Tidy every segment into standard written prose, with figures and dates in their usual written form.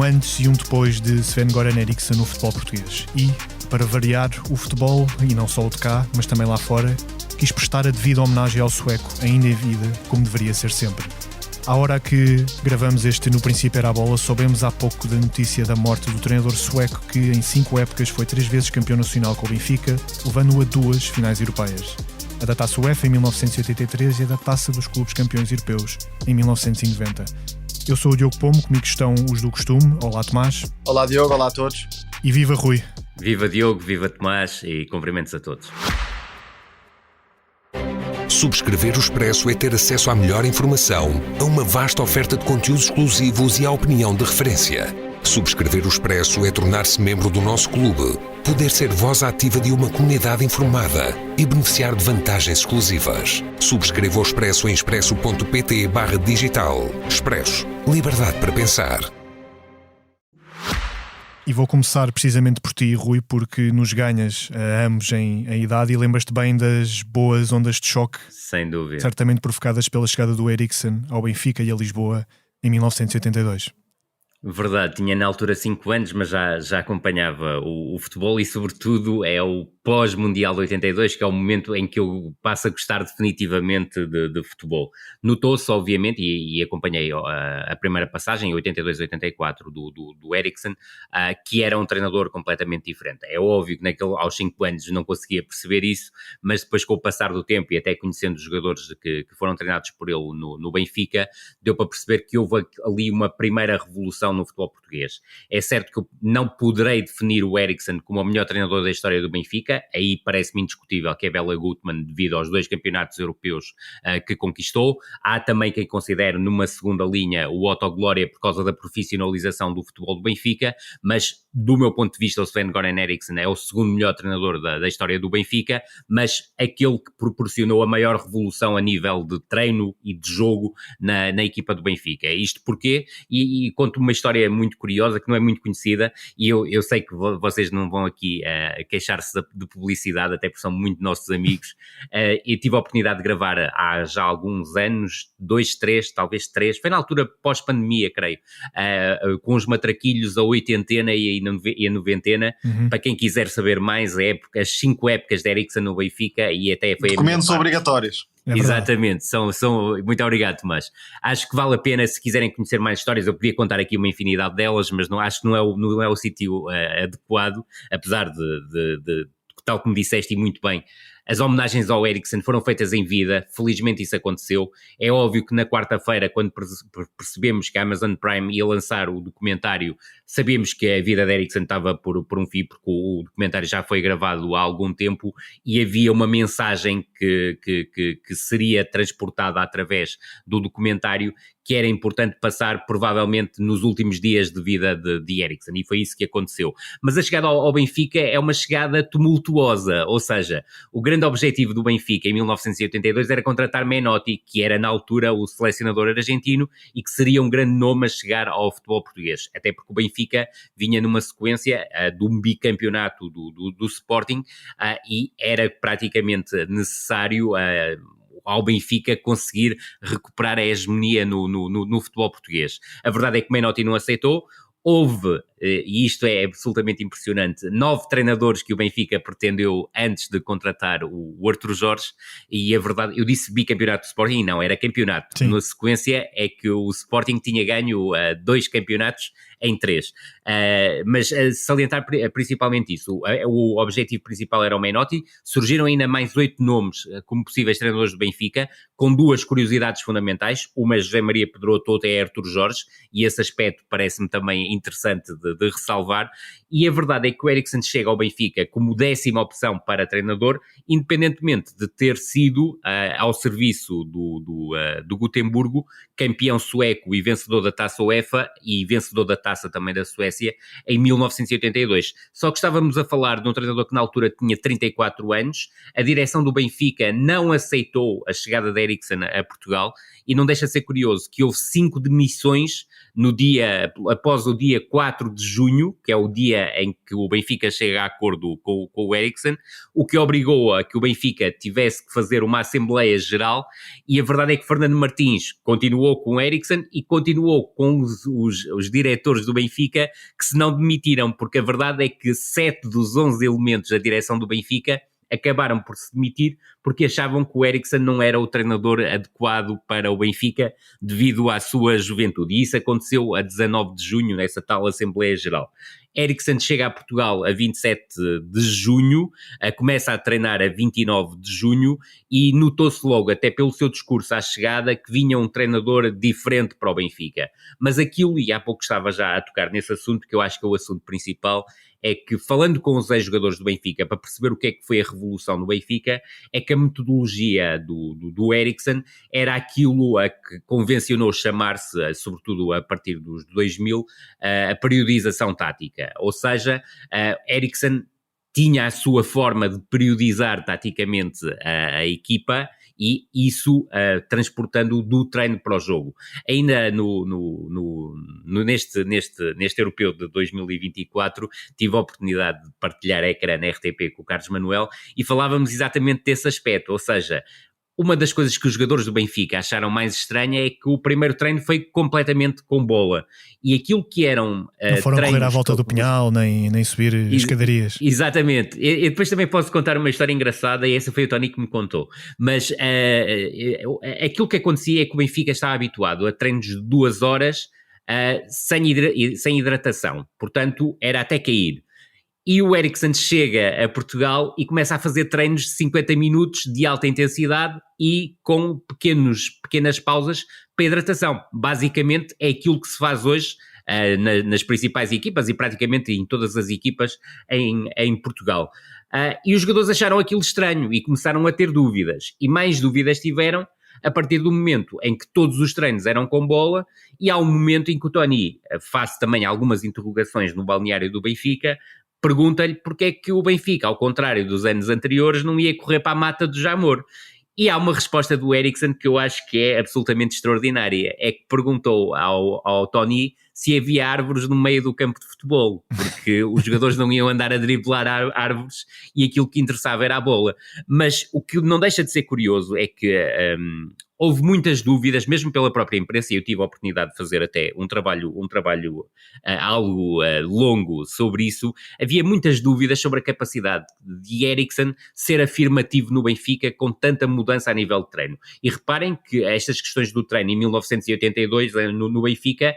um antes e um depois de Sven-Göran Eriksson no futebol português. E, para variar, o futebol, e não só o de cá, mas também lá fora, quis prestar a devida homenagem ao sueco, ainda em vida, como deveria ser sempre. À hora que gravamos este No Princípio Era a Bola, soubemos há pouco da notícia da morte do treinador sueco que em 5 épocas foi 3 vezes campeão nacional com o Benfica, levando-o a 2 finais europeias. A da Taça UEFA em 1983 e a da Taça dos Clubes Campeões Europeus em 1990. Eu sou o Diogo Pomo, comigo estão os do costume. Olá, Tomás. Olá, Diogo. Olá a todos. E viva Rui. Viva Diogo, viva Tomás e cumprimentos a todos. Subscrever o Expresso é ter acesso à melhor informação, a uma vasta oferta de conteúdos exclusivos e à opinião de referência. Subscrever o Expresso é tornar-se membro do nosso clube, poder ser voz ativa de uma comunidade informada e beneficiar de vantagens exclusivas. Subscreva o Expresso em expresso.pt/digital. Expresso. Liberdade para pensar. E vou começar precisamente por ti, Rui, porque nos ganhas a ambos em idade e lembras-te bem das boas ondas de choque. Sem dúvida. Certamente provocadas pela chegada do Eriksson ao Benfica e a Lisboa em 1982. Verdade, tinha na altura 5 anos, mas já acompanhava o futebol e sobretudo é o pós-Mundial de 82, que é o momento em que eu passo a gostar definitivamente de futebol. Notou-se, obviamente, e acompanhei a primeira passagem, em 82-84, do Eriksson, que era um treinador completamente diferente. É óbvio que aos 5 anos não conseguia perceber isso, mas depois com o passar do tempo e até conhecendo os jogadores que foram treinados por ele no Benfica, deu para perceber que houve ali uma primeira revolução no futebol português. É certo que eu não poderei definir o Eriksson como o melhor treinador da história do Benfica, aí parece-me indiscutível que é Bela Gutmann devido aos 2 campeonatos europeus que conquistou. Há também quem considere numa segunda linha o Otto Glória por causa da profissionalização do futebol do Benfica, mas do meu ponto de vista o Sven-Göran Eriksson é o segundo melhor treinador da história do Benfica, mas aquele que proporcionou a maior revolução a nível de treino e de jogo na equipa do Benfica. Isto porquê? E conto uma história muito curiosa que não é muito conhecida e eu sei que vocês não vão aqui queixar-se de publicidade, até porque são muito nossos amigos. Eu tive a oportunidade de gravar há já alguns anos, 2, 3, talvez 3, foi na altura pós-pandemia, creio, com os matraquilhos a 80ena e a 90ena, para quem quiser saber mais, as 5 épocas de Eriksson no Benfica e até foi... Documentos obrigatórios. É exatamente, são muito obrigado, Tomás. Acho que vale a pena, se quiserem conhecer mais histórias, eu podia contar aqui uma infinidade delas, mas acho que não é o sítio adequado, apesar de tal como disseste e muito bem, as homenagens ao Eriksson foram feitas em vida, felizmente isso aconteceu. É óbvio que na quarta-feira, quando percebemos que a Amazon Prime ia lançar o documentário, sabíamos que a vida de Eriksson estava por um fio, porque o documentário já foi gravado há algum tempo e havia uma mensagem que seria transportada através do documentário, que era importante passar provavelmente nos últimos dias de vida de Eriksson, e foi isso que aconteceu. Mas a chegada ao Benfica é uma chegada tumultuosa, ou seja, o grande objetivo do Benfica em 1982 era contratar Menotti, que era na altura o selecionador argentino e que seria um grande nome a chegar ao futebol português, até porque o Benfica vinha numa sequência de um bicampeonato do Sporting e era praticamente necessário ao Benfica conseguir recuperar a hegemonia no futebol português. A verdade é que Menotti não aceitou. Houve, e isto é absolutamente impressionante, 9 treinadores que o Benfica pretendeu antes de contratar o Artur Jorge, e a verdade, eu disse bicampeonato do Sporting, e não, era campeonato. Sim. Na sequência é que o Sporting tinha ganho 2 campeonatos em 3. Mas salientar principalmente isso, o objetivo principal era o Menotti, surgiram ainda mais 8 nomes como possíveis treinadores do Benfica, com 2 curiosidades fundamentais, uma José Maria Pedroto, outra é Artur Jorge, e esse aspecto parece-me também interessante de ressalvar, e a verdade é que o Eriksson chega ao Benfica como 10ª opção para treinador, independentemente de ter sido ao serviço do Gotemburgo, campeão sueco e vencedor da Taça UEFA e vencedor da Taça também da Suécia em 1982. Só que estávamos a falar de um treinador que na altura tinha 34 anos, a direção do Benfica não aceitou a chegada de Eriksson a Portugal e não deixa de ser curioso que houve 5 demissões após o dia 4 de junho, que é o dia em que o Benfica chega a acordo com o Eriksen, o que obrigou a que o Benfica tivesse que fazer uma Assembleia Geral, e a verdade é que Fernando Martins continuou com o Eriksen e continuou com os diretores do Benfica, que se não demitiram, porque a verdade é que 7 dos 11 elementos da direção do Benfica acabaram por se demitir porque achavam que o Eriksen não era o treinador adequado para o Benfica devido à sua juventude. E isso aconteceu a 19 de junho, nessa tal Assembleia Geral. Eriksen chega a Portugal a 27 de junho, começa a treinar a 29 de junho e notou-se logo, até pelo seu discurso à chegada, que vinha um treinador diferente para o Benfica. Mas aquilo, e há pouco estava já a tocar nesse assunto, que eu acho que é o assunto principal, é que falando com os ex-jogadores do Benfica para perceber o que é que foi a revolução no Benfica, é que a metodologia do Eriksen era aquilo a que convencionou chamar-se, sobretudo a partir dos 2000, a periodização tática. Ou seja, Eriksen tinha a sua forma de periodizar taticamente a equipa e isso transportando do treino para o jogo. Ainda neste europeu de 2024 tive a oportunidade de partilhar ecrã na RTP com o Carlos Manuel e falávamos exatamente desse aspecto, ou seja, uma das coisas que os jogadores do Benfica acharam mais estranha é que o primeiro treino foi completamente com bola. E aquilo que eram não foram correr à volta do Pinhal, nem subir escadarias. Exatamente. E depois também posso contar uma história engraçada, e essa foi o Tony que me contou. Mas aquilo que acontecia é que o Benfica estava habituado a treinos de 2 horas sem hidratação. Portanto, era até cair. E o Eriksen chega a Portugal e começa a fazer treinos de 50 minutos de alta intensidade e com pequenas pausas para hidratação. Basicamente é aquilo que se faz hoje nas principais equipas e praticamente em todas as equipas em Portugal. E os jogadores acharam aquilo estranho e começaram a ter dúvidas. E mais dúvidas tiveram a partir do momento em que todos os treinos eram com bola e há um momento em que o Tony faz também algumas interrogações no balneário do Benfica, pergunta-lhe porque é que o Benfica, ao contrário dos anos anteriores, não ia correr para a mata do Jamor. E há uma resposta do Eriksen que eu acho que é absolutamente extraordinária. É que perguntou ao Tony se havia árvores no meio do campo de futebol, porque os jogadores não iam andar a driblar árvores e aquilo que interessava era a bola. Mas o que não deixa de ser curioso é que houve muitas dúvidas, mesmo pela própria imprensa, e eu tive a oportunidade de fazer até um trabalho algo longo sobre isso. Havia muitas dúvidas sobre a capacidade de Eriksen ser afirmativo no Benfica com tanta mudança a nível de treino. E reparem que estas questões do treino em 1982 no Benfica,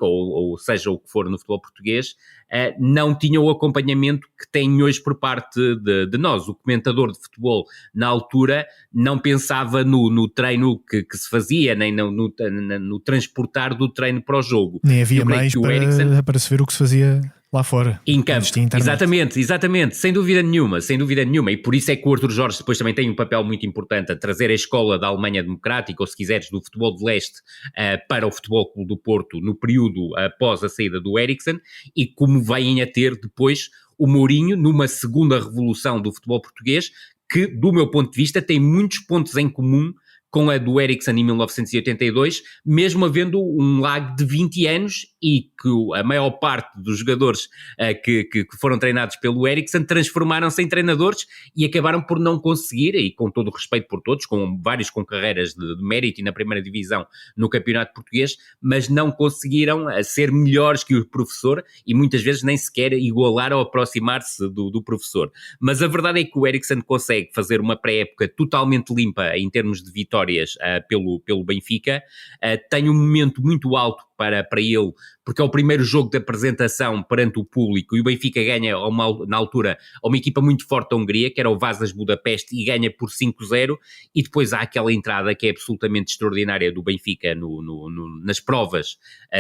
ou seja, o que for no futebol português, não tinham o acompanhamento que têm hoje por parte de nós. O comentador de futebol, na altura, não pensava no treino que se fazia, nem no transportar do treino para o jogo. Nem havia mais para se ver o que se fazia lá fora. Em campo. Exatamente, sem dúvida nenhuma. E por isso é que o Artur Jorge depois também tem um papel muito importante a trazer a escola da Alemanha Democrática, ou se quiseres, do futebol de leste, para o Futebol Clube do Porto, no período após a saída do Eriksen, e como vêm a ter depois o Mourinho, numa segunda revolução do futebol português, que, do meu ponto de vista, tem muitos pontos em comum com a do Eriksen em 1982, mesmo havendo um lag de 20 anos e que a maior parte dos jogadores que foram treinados pelo Eriksen transformaram-se em treinadores e acabaram por não conseguir, e com todo o respeito por todos, com vários com carreiras de mérito e na primeira divisão no campeonato português, mas não conseguiram ser melhores que o professor e muitas vezes nem sequer igualar ou aproximar-se do professor. Mas a verdade é que o Eriksen consegue fazer uma pré-época totalmente limpa em termos de vitórias pelo Benfica. Tem um momento muito alto para ele, porque é o primeiro jogo de apresentação perante o público e o Benfica ganha na altura a uma equipa muito forte da Hungria, que era o Vasas Budapeste, e ganha por 5-0, e depois há aquela entrada que é absolutamente extraordinária do Benfica nas provas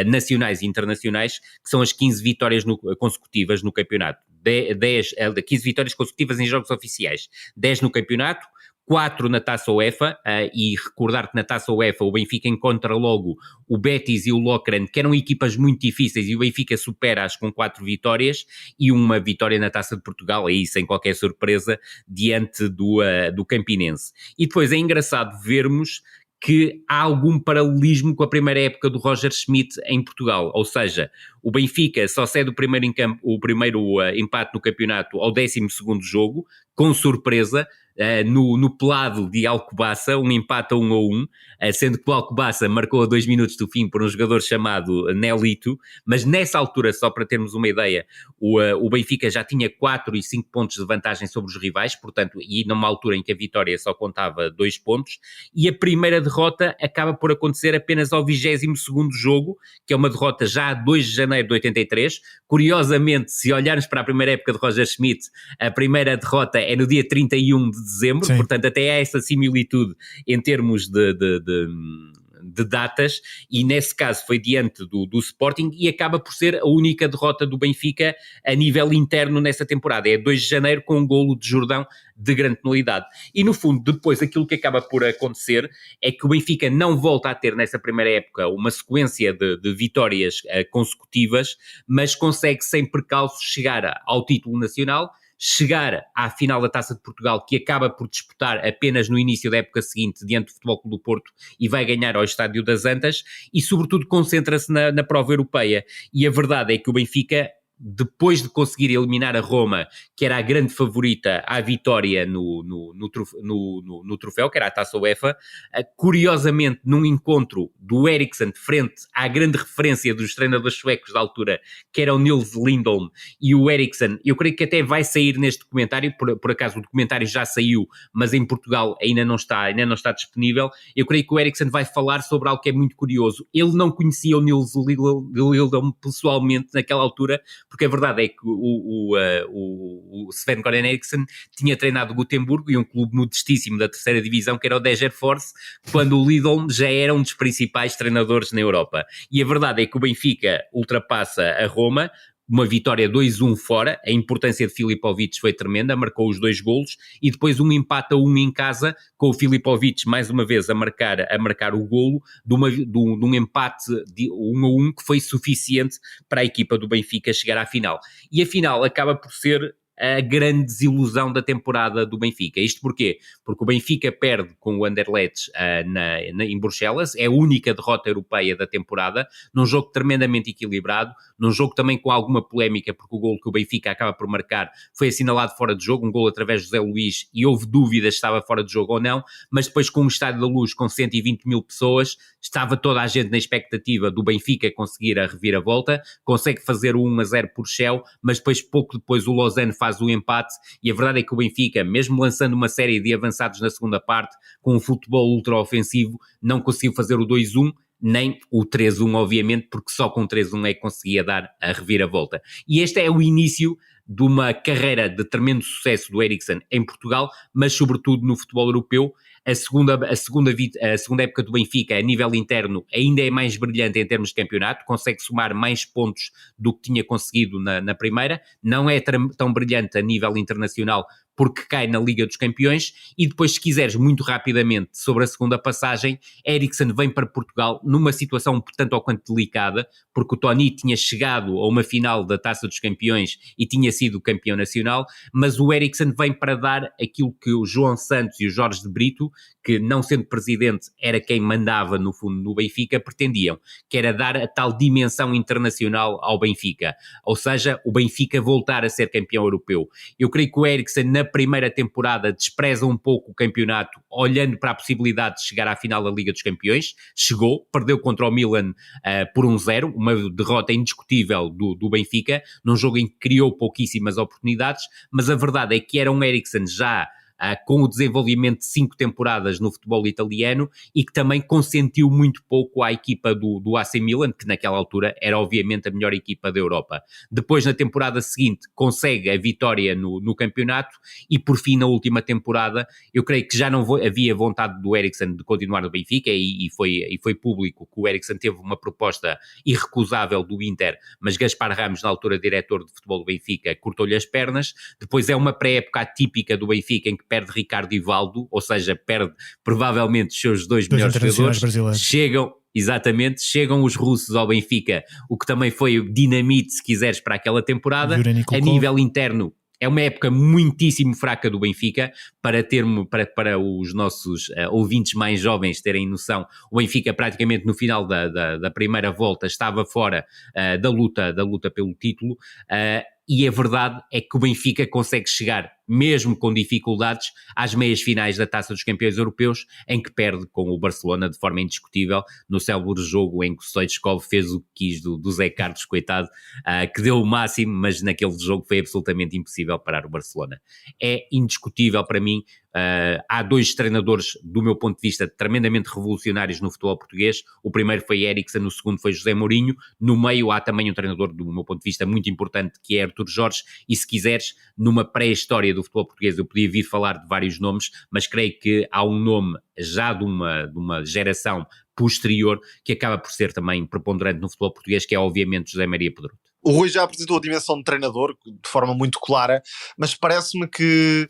nacionais e internacionais, que são as 15 vitórias consecutivas no campeonato, 15 vitórias consecutivas em jogos oficiais, 10 no campeonato, 4 na Taça UEFA, e recordar que na Taça UEFA o Benfica encontra logo o Betis e o Lokeren, que eram equipas muito difíceis, e o Benfica supera-as com 4 vitórias e uma vitória na Taça de Portugal, aí sem qualquer surpresa, diante do Campinense. E depois é engraçado vermos que há algum paralelismo com a primeira época do Roger Schmidt em Portugal, ou seja, o Benfica só cede o primeiro empate no campeonato ao 12º jogo, com surpresa, no pelado de Alcobaça, um empate a 1-1, sendo que o Alcobaça marcou a 2 minutos do fim por um jogador chamado Nelito, mas nessa altura, só para termos uma ideia, o Benfica já tinha 4 e 5 pontos de vantagem sobre os rivais, portanto, e numa altura em que a vitória só contava 2 pontos, e a primeira derrota acaba por acontecer apenas ao 22º jogo, que é uma derrota já a 2 de janeiro de 83. Curiosamente, se olharmos para a primeira época de Roger Schmidt, a primeira derrota é no dia 31 de dezembro, sim. Portanto até há essa similitude em termos de datas, e nesse caso foi diante do Sporting, e acaba por ser a única derrota do Benfica a nível interno nessa temporada, é 2 de janeiro com um golo de Jordão de grande penalidade. E no fundo depois aquilo que acaba por acontecer é que o Benfica não volta a ter nessa primeira época uma sequência de vitórias consecutivas, mas consegue sem percalços chegar ao título nacional, chegar à final da Taça de Portugal, que acaba por disputar apenas no início da época seguinte diante do Futebol Clube do Porto, e vai ganhar ao Estádio das Antas, e sobretudo concentra-se na prova europeia. E a verdade é que o Benfica, depois de conseguir eliminar a Roma, que era a grande favorita à vitória no troféu, que era a Taça UEFA, curiosamente num encontro do Eriksen frente à grande referência dos treinadores suecos da altura, que era o Nils Lindholm, e o Eriksen, eu creio que até vai sair neste documentário, por acaso o documentário já saiu, mas em Portugal ainda não está disponível. Eu creio que o Eriksen vai falar sobre algo que é muito curioso. Ele não conhecia o Nils Lindholm pessoalmente naquela altura, porque a verdade é que o Sven-Göran Eriksson tinha treinado o Gotemburgo e um clube modestíssimo da terceira divisão, que era o Degerfors, quando o Lidl já era um dos principais treinadores na Europa. E a verdade é que o Benfica ultrapassa a Roma, uma vitória 2-1 fora, a importância de Filipovic foi tremenda, marcou os 2 golos, e depois um empate a 1 em casa, com o Filipovic mais uma vez a marcar o golo, de um empate de 1-1 que foi suficiente para a equipa do Benfica chegar à final. E a final acaba por ser a grande desilusão da temporada do Benfica. Isto porquê? Porque o Benfica perde com o Anderlecht em Bruxelas, é a única derrota europeia da temporada, num jogo tremendamente equilibrado, num jogo também com alguma polémica, porque o golo que o Benfica acaba por marcar foi assinalado fora de jogo, um golo através de José Luís, e houve dúvidas se estava fora de jogo ou não, mas depois com o Estádio da Luz com 120 mil pessoas, estava toda a gente na expectativa do Benfica conseguir a reviravolta, consegue fazer o 1-0 por Shell, mas pouco depois o Lausanne faz o empate, e a verdade é que o Benfica, mesmo lançando uma série de avançados na segunda parte, com um futebol ultra-ofensivo, não conseguiu fazer o 2-1, nem o 3-1, obviamente, porque só com 3-1 é que conseguia dar a reviravolta. E este é o início de uma carreira de tremendo sucesso do Eriksen em Portugal, mas sobretudo no futebol europeu. A segunda época do Benfica, a nível interno, ainda é mais brilhante em termos de campeonato, consegue somar mais pontos do que tinha conseguido na primeira, não é tão brilhante a nível internacional, porque cai na Liga dos Campeões. E depois, se quiseres, muito rapidamente, sobre a segunda passagem, Eriksen vem para Portugal numa situação um tanto ou quanto delicada, porque o Tony tinha chegado a uma final da Taça dos Campeões e tinha sido campeão nacional, mas o Eriksen vem para dar aquilo que o João Santos e o Jorge de Brito, que não sendo presidente era quem mandava no fundo no Benfica, pretendiam, que era dar a tal dimensão internacional ao Benfica, ou seja, o Benfica voltar a ser campeão europeu. Eu creio que o Eriksen na primeira temporada despreza um pouco o campeonato, olhando para a possibilidade de chegar à final da Liga dos Campeões. Chegou, perdeu contra o Milan por 1-0, uma derrota indiscutível do Benfica, num jogo em que criou pouquíssimas oportunidades, mas a verdade é que era um Eriksen já com o desenvolvimento de 5 temporadas no futebol italiano, e que também consentiu muito pouco à equipa do AC Milan, que naquela altura era obviamente a melhor equipa da Europa. Depois, na temporada seguinte, consegue a vitória no campeonato, e por fim, na última temporada, eu creio que já não havia vontade do Eriksen de continuar no Benfica, e foi público que o Eriksen teve uma proposta irrecusável do Inter, mas Gaspar Ramos, na altura diretor de futebol do Benfica, cortou-lhe as pernas. Depois é uma pré-época atípica do Benfica, em que perde Ricardo e Valdo, ou seja, perde provavelmente os seus dois melhores jogadores. Chegam os russos ao Benfica, o que também foi dinamite, se quiseres, para aquela temporada. A nível interno, É uma época muitíssimo fraca do Benfica, para os nossos ouvintes mais jovens terem noção. O Benfica praticamente no final da primeira volta estava fora da luta pelo título, e a verdade é que o Benfica consegue chegar, mesmo com dificuldades, às meias finais da Taça dos Campeões Europeus, em que perde com o Barcelona de forma indiscutível, no célebre jogo em que o Stoichkov fez o que quis do Zé Carlos, coitado, que deu o máximo, mas naquele jogo foi absolutamente impossível parar o Barcelona. É indiscutível para mim. Há dois treinadores, do meu ponto de vista, tremendamente revolucionários no futebol português. O primeiro foi Eriksen, o segundo foi José Mourinho. No meio há também um treinador, do meu ponto de vista, muito importante, que é Artur Jorge. E se quiseres, numa pré-história do futebol português, eu podia vir falar de vários nomes, mas creio que há um nome já de uma geração posterior que acaba por ser também preponderante no futebol português, que é obviamente José Maria Pedroto. O Rui já apresentou a dimensão de treinador de forma muito clara, mas parece-me que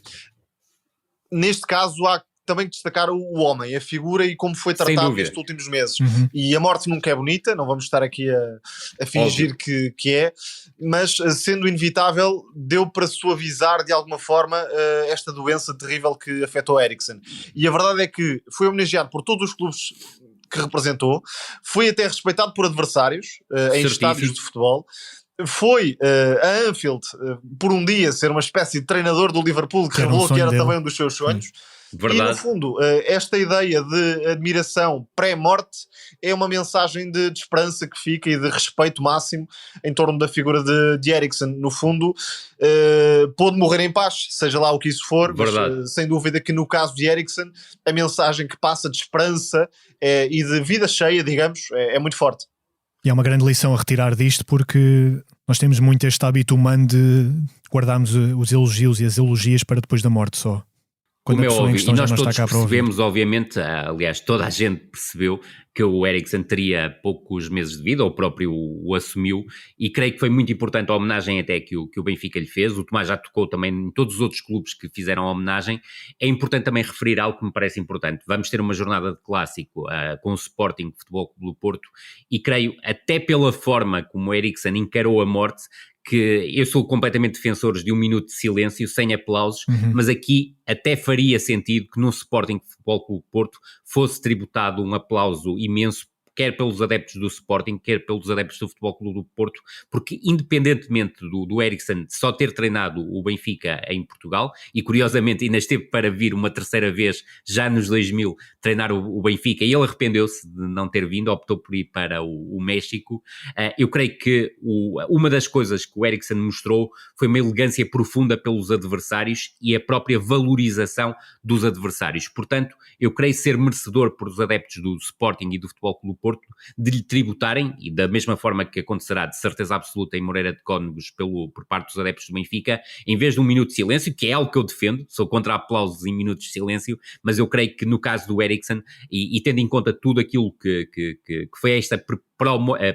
neste caso há também que destacar o homem, a figura e como foi tratado nestes últimos meses. E a morte nunca é bonita, não vamos estar aqui a fingir que é, mas sendo inevitável, deu para suavizar de alguma forma esta doença terrível que afetou Eriksen. E a verdade é que foi homenageado por todos os clubes que representou, foi até respeitado por adversários em estádios de futebol. Foi a Anfield por um dia ser uma espécie de treinador do Liverpool, que revelou que era também um dos seus sonhos. Verdade. E no fundo, esta ideia de admiração pré-morte é uma mensagem de esperança que fica e de respeito máximo em torno da figura de Eriksen. No fundo, pôde morrer em paz, seja lá o que isso for, mas sem dúvida que no caso de Eriksen a mensagem que passa de esperança e de vida cheia, digamos, é muito forte. E é uma grande lição a retirar disto, porque nós temos muito este hábito humano de guardarmos os elogios e as elogias para depois da morte só. Como é óbvio, e nós todos percebemos, obviamente, aliás, toda a gente percebeu que o Eriksen teria poucos meses de vida, ou próprio o assumiu, e creio que foi muito importante a homenagem até que o Benfica lhe fez. O Tomás já tocou também em todos os outros clubes que fizeram a homenagem. É importante também referir algo que me parece importante. Vamos ter uma jornada de clássico com o Sporting Futebol Clube do Porto, e creio, até pela forma como o Eriksen encarou a morte, que eu sou completamente defensor de um minuto de silêncio, sem aplausos, mas aqui até faria sentido que no Sporting Futebol Clube do Porto fosse tributado um aplauso imenso, quer pelos adeptos do Sporting, quer pelos adeptos do Futebol Clube do Porto, porque independentemente do Eriksen só ter treinado o Benfica em Portugal, e curiosamente ainda esteve para vir uma terceira vez, já nos 2000, treinar o Benfica, e ele arrependeu-se de não ter vindo, optou por ir para o México. Eu creio que uma das coisas que o Eriksen mostrou foi uma elegância profunda pelos adversários e a própria valorização dos adversários. Portanto, eu creio ser merecedor por os adeptos do Sporting e do Futebol Clube Porto de lhe tributarem, e da mesma forma que acontecerá de certeza absoluta em Moreira de Cónegos por parte dos adeptos do Benfica, em vez de um minuto de silêncio, que é algo que eu defendo, sou contra aplausos em minutos de silêncio, mas eu creio que no caso do Eriksen, e tendo em conta tudo aquilo que foi esta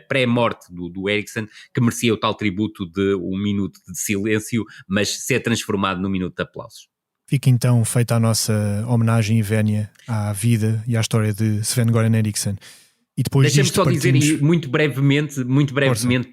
pré-morte do Eriksen, que merecia o tal tributo de um minuto de silêncio, mas ser transformado num minuto de aplausos. Fica então feita a nossa homenagem e vénia à vida e à história de Sven-Göran Eriksson. E depois deixa-me só dizer muito brevemente,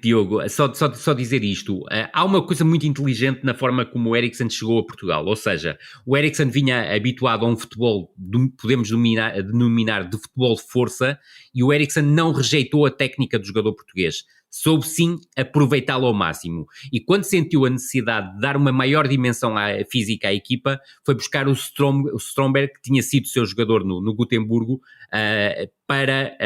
Diogo, só dizer isto. Há uma coisa muito inteligente na forma como o Eriksen chegou a Portugal, ou seja, o Eriksen vinha habituado a um futebol, podemos denominar de futebol de força, e o Eriksen não rejeitou a técnica do jogador português. Soube sim aproveitá-lo ao máximo, e quando sentiu a necessidade de dar uma maior dimensão física à equipa, foi buscar o Stromberg, que tinha sido seu jogador no Gotemburgo, para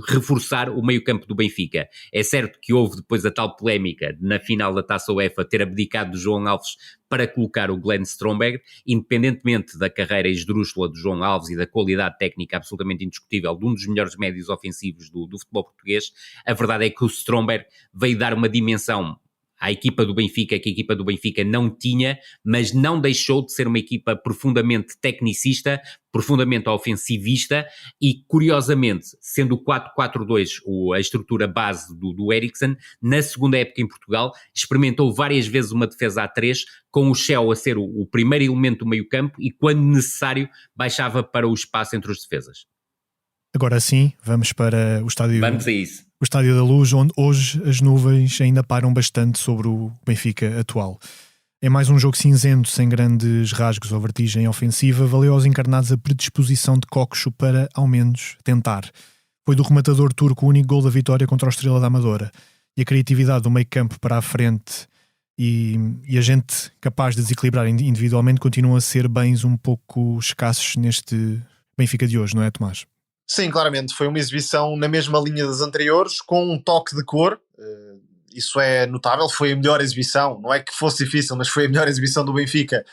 reforçar o meio-campo do Benfica. É certo que houve depois a tal polémica na final da Taça UEFA ter abdicado do João Alves para colocar o Glenn Stromberg, independentemente da carreira esdrúxula do João Alves e da qualidade técnica absolutamente indiscutível de um dos melhores médios ofensivos do futebol português. A verdade é que o Stromberg veio dar uma dimensão à equipa do Benfica, que a equipa do Benfica não tinha, mas não deixou de ser uma equipa profundamente tecnicista, profundamente ofensivista, e curiosamente, sendo o 4-4-2 a estrutura base do Eriksen, na segunda época em Portugal, experimentou várias vezes uma defesa a 3, com o Shell a ser o primeiro elemento do meio campo, e quando necessário baixava para o espaço entre os defesas. Agora sim, vamos para o estádio. Vamos a isso. O Estádio da Luz, onde hoje as nuvens ainda pairam bastante sobre o Benfica atual. Em mais um jogo cinzento, sem grandes rasgos ou vertigem ofensiva, valeu aos encarnados a predisposição de Coxo para, ao menos, tentar. Foi do rematador turco o único gol da vitória contra o Estrela da Amadora. E a criatividade do meio campo para a frente e a gente capaz de desequilibrar individualmente continuam a ser bens um pouco escassos neste Benfica de hoje, não é, Tomás? Sim, claramente. Foi uma exibição na mesma linha das anteriores, com um toque de cor. Isso é notável, foi a melhor exibição, não é que fosse difícil, mas foi a melhor exibição do Benfica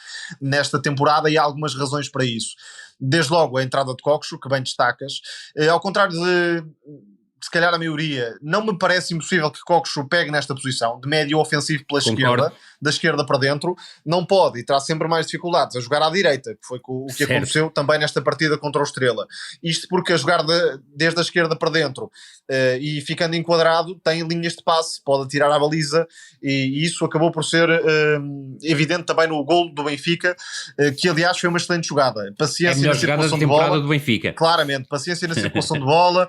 nesta temporada e há algumas razões para isso. Desde logo a entrada de Coxo, que bem destacas, ao contrário de se calhar a maioria, não me parece impossível que Coxo pegue nesta posição, de médio ofensivo pela esquerda, da esquerda para dentro, não pode e terá sempre mais dificuldades a jogar à direita, que foi o que aconteceu também nesta partida contra o Estrela. Isto porque a jogar desde a esquerda para dentro e ficando enquadrado, tem linhas de passe, pode atirar à baliza e isso acabou por ser evidente também no golo do Benfica, que aliás foi uma excelente jogada. Paciência na circulação de bola do Benfica. Claramente, paciência na circulação de bola,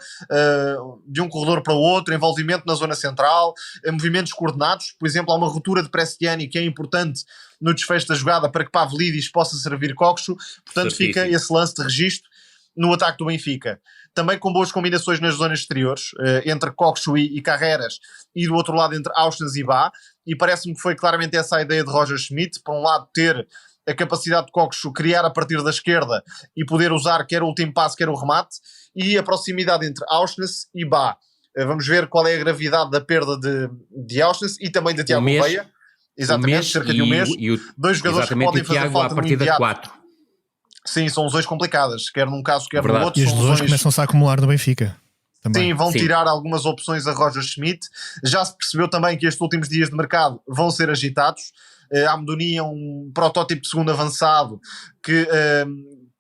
de um corredor para o outro, envolvimento na zona central, movimentos coordenados. Por exemplo, há uma ruptura de Prestiani que é importante no desfecho da jogada para que Pavlidis possa servir Coxo, portanto certíssimo. Fica esse lance de registro no ataque do Benfica. Também com boas combinações nas zonas exteriores, entre Coxo e Carreras, e do outro lado entre Auschwitz e Bá, e parece-me que foi claramente essa a ideia de Roger Schmidt, por um lado ter a capacidade de Coxo criar a partir da esquerda e poder usar quer o último passe, quer o remate, e a proximidade entre Auschwitz e Bá. Vamos ver qual é a gravidade da perda de Auschwitz e também de Tiago Gouveia. Exatamente, cerca de um mês. Dois jogadores que podem fazer falta no imediato. 4. Sim, são lesões complicadas, quer num caso, quer no outro. E as lesões começam-se a acumular no Benfica. Também. Sim, vão tirar algumas opções a Roger Schmidt. Já se percebeu também que estes últimos dias de mercado vão ser agitados. Amdouni é um protótipo de segundo avançado que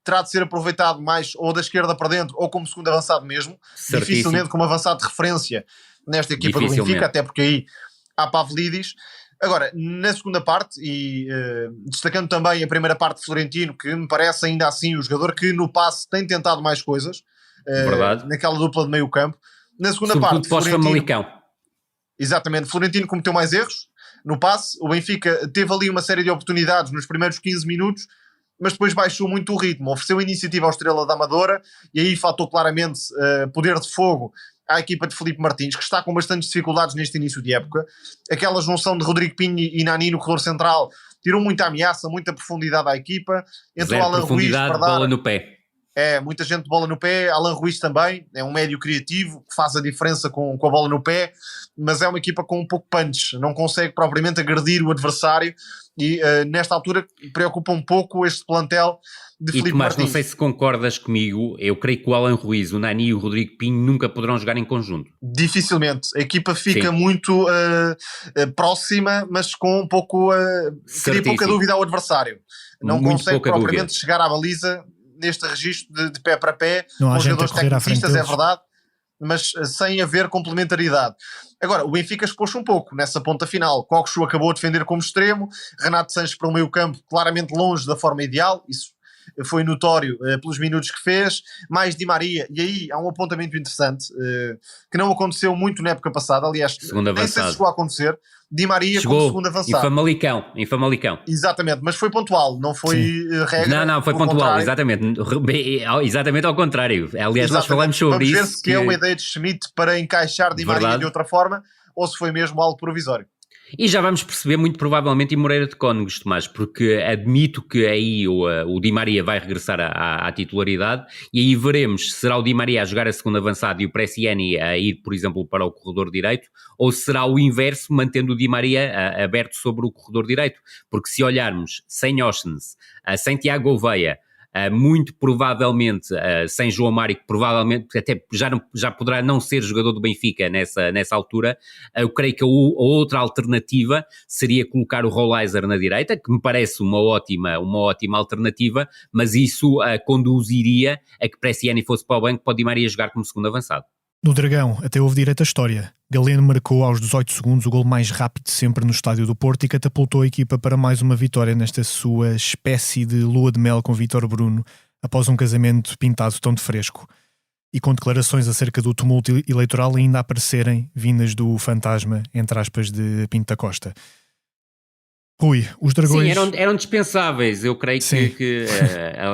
terá de ser aproveitado mais ou da esquerda para dentro ou como segundo avançado mesmo. Certíssimo. Dificilmente como avançado de referência nesta equipa do Benfica, até porque aí há Pavlidis. Agora, na segunda parte, e destacando também a primeira parte de Florentino, que me parece ainda assim o jogador que no passe tem tentado mais coisas, naquela dupla de meio campo. Na segunda sobretudo parte, Florentino, exatamente, Florentino cometeu mais erros no passe. O Benfica teve ali uma série de oportunidades nos primeiros 15 minutos, mas depois baixou muito o ritmo, ofereceu iniciativa ao Estrela da Amadora e aí faltou claramente poder de fogo à equipa de Filipe Martins, que está com bastantes dificuldades neste início de época. Aquela junção de Rodrigo Pinho e Nani no corredor central tirou muita ameaça, muita profundidade à equipa. Entrou Alan Ruiz para dar... bola no pé. Muita gente de bola no pé. Alan Ruiz também, é um médio criativo que faz a diferença com a bola no pé, mas é uma equipa com um pouco punch, não consegue propriamente agredir o adversário e nesta altura preocupa um pouco este plantel de Filipe Martins. Não sei se concordas comigo, eu creio que o Alan Ruiz, o Nani e o Rodrigo Pinho nunca poderão jogar em conjunto. Dificilmente, a equipa fica muito próxima, mas com um pouco cria pouca dúvida ao adversário, não muito consegue propriamente chegar à baliza neste registro de pé para pé, não com jogadores tecnicistas, é verdade, mas sem haver complementaridade. Agora, o Benfica expôs-se um pouco nessa ponta final. Coxo acabou a defender como extremo, Renato Sanches para o meio campo claramente longe da forma ideal, isso foi notório pelos minutos que fez, mais Di Maria, e aí há um apontamento interessante que não aconteceu muito na época passada, aliás, nem sei se chegou a acontecer. Di Maria como segundo avançado. Em Famalicão. Exatamente, mas foi pontual, não foi regra. Não, foi pontual, exatamente ao contrário. Aliás, nós falamos sobre isso. Vamos ver se é uma ideia de Schmidt para encaixar Di Maria de outra forma, ou se foi mesmo algo provisório. E já vamos perceber muito provavelmente em Moreira de Cónegos, Tomás, porque admito que aí o Di Maria vai regressar à titularidade e aí veremos se será o Di Maria a jogar a segunda avançada e o Prestiani a ir, por exemplo, para o corredor direito, ou se será o inverso, mantendo o Di Maria aberto sobre o corredor direito, porque se olharmos sem Oshens, sem Tiago Gouveia, muito provavelmente sem João Mário, que provavelmente até já poderá não ser jogador do Benfica nessa altura, eu creio que a outra alternativa seria colocar o Rolaiser na direita, que me parece uma ótima alternativa, mas isso conduziria a que Prestiani fosse para o banco para o Di Maria jogar como segundo avançado. No Dragão, até houve direito à história. Galeno marcou aos 18 segundos o golo mais rápido de sempre no Estádio do Porto e catapultou a equipa para mais uma vitória nesta sua espécie de lua de mel com Vítor Bruno, após um casamento pintado tão de fresco. E com declarações acerca do tumulto eleitoral ainda a aparecerem vindas do fantasma, entre aspas, de Pinto da Costa. Rui, os Dragões... Sim, eram dispensáveis. Eu creio que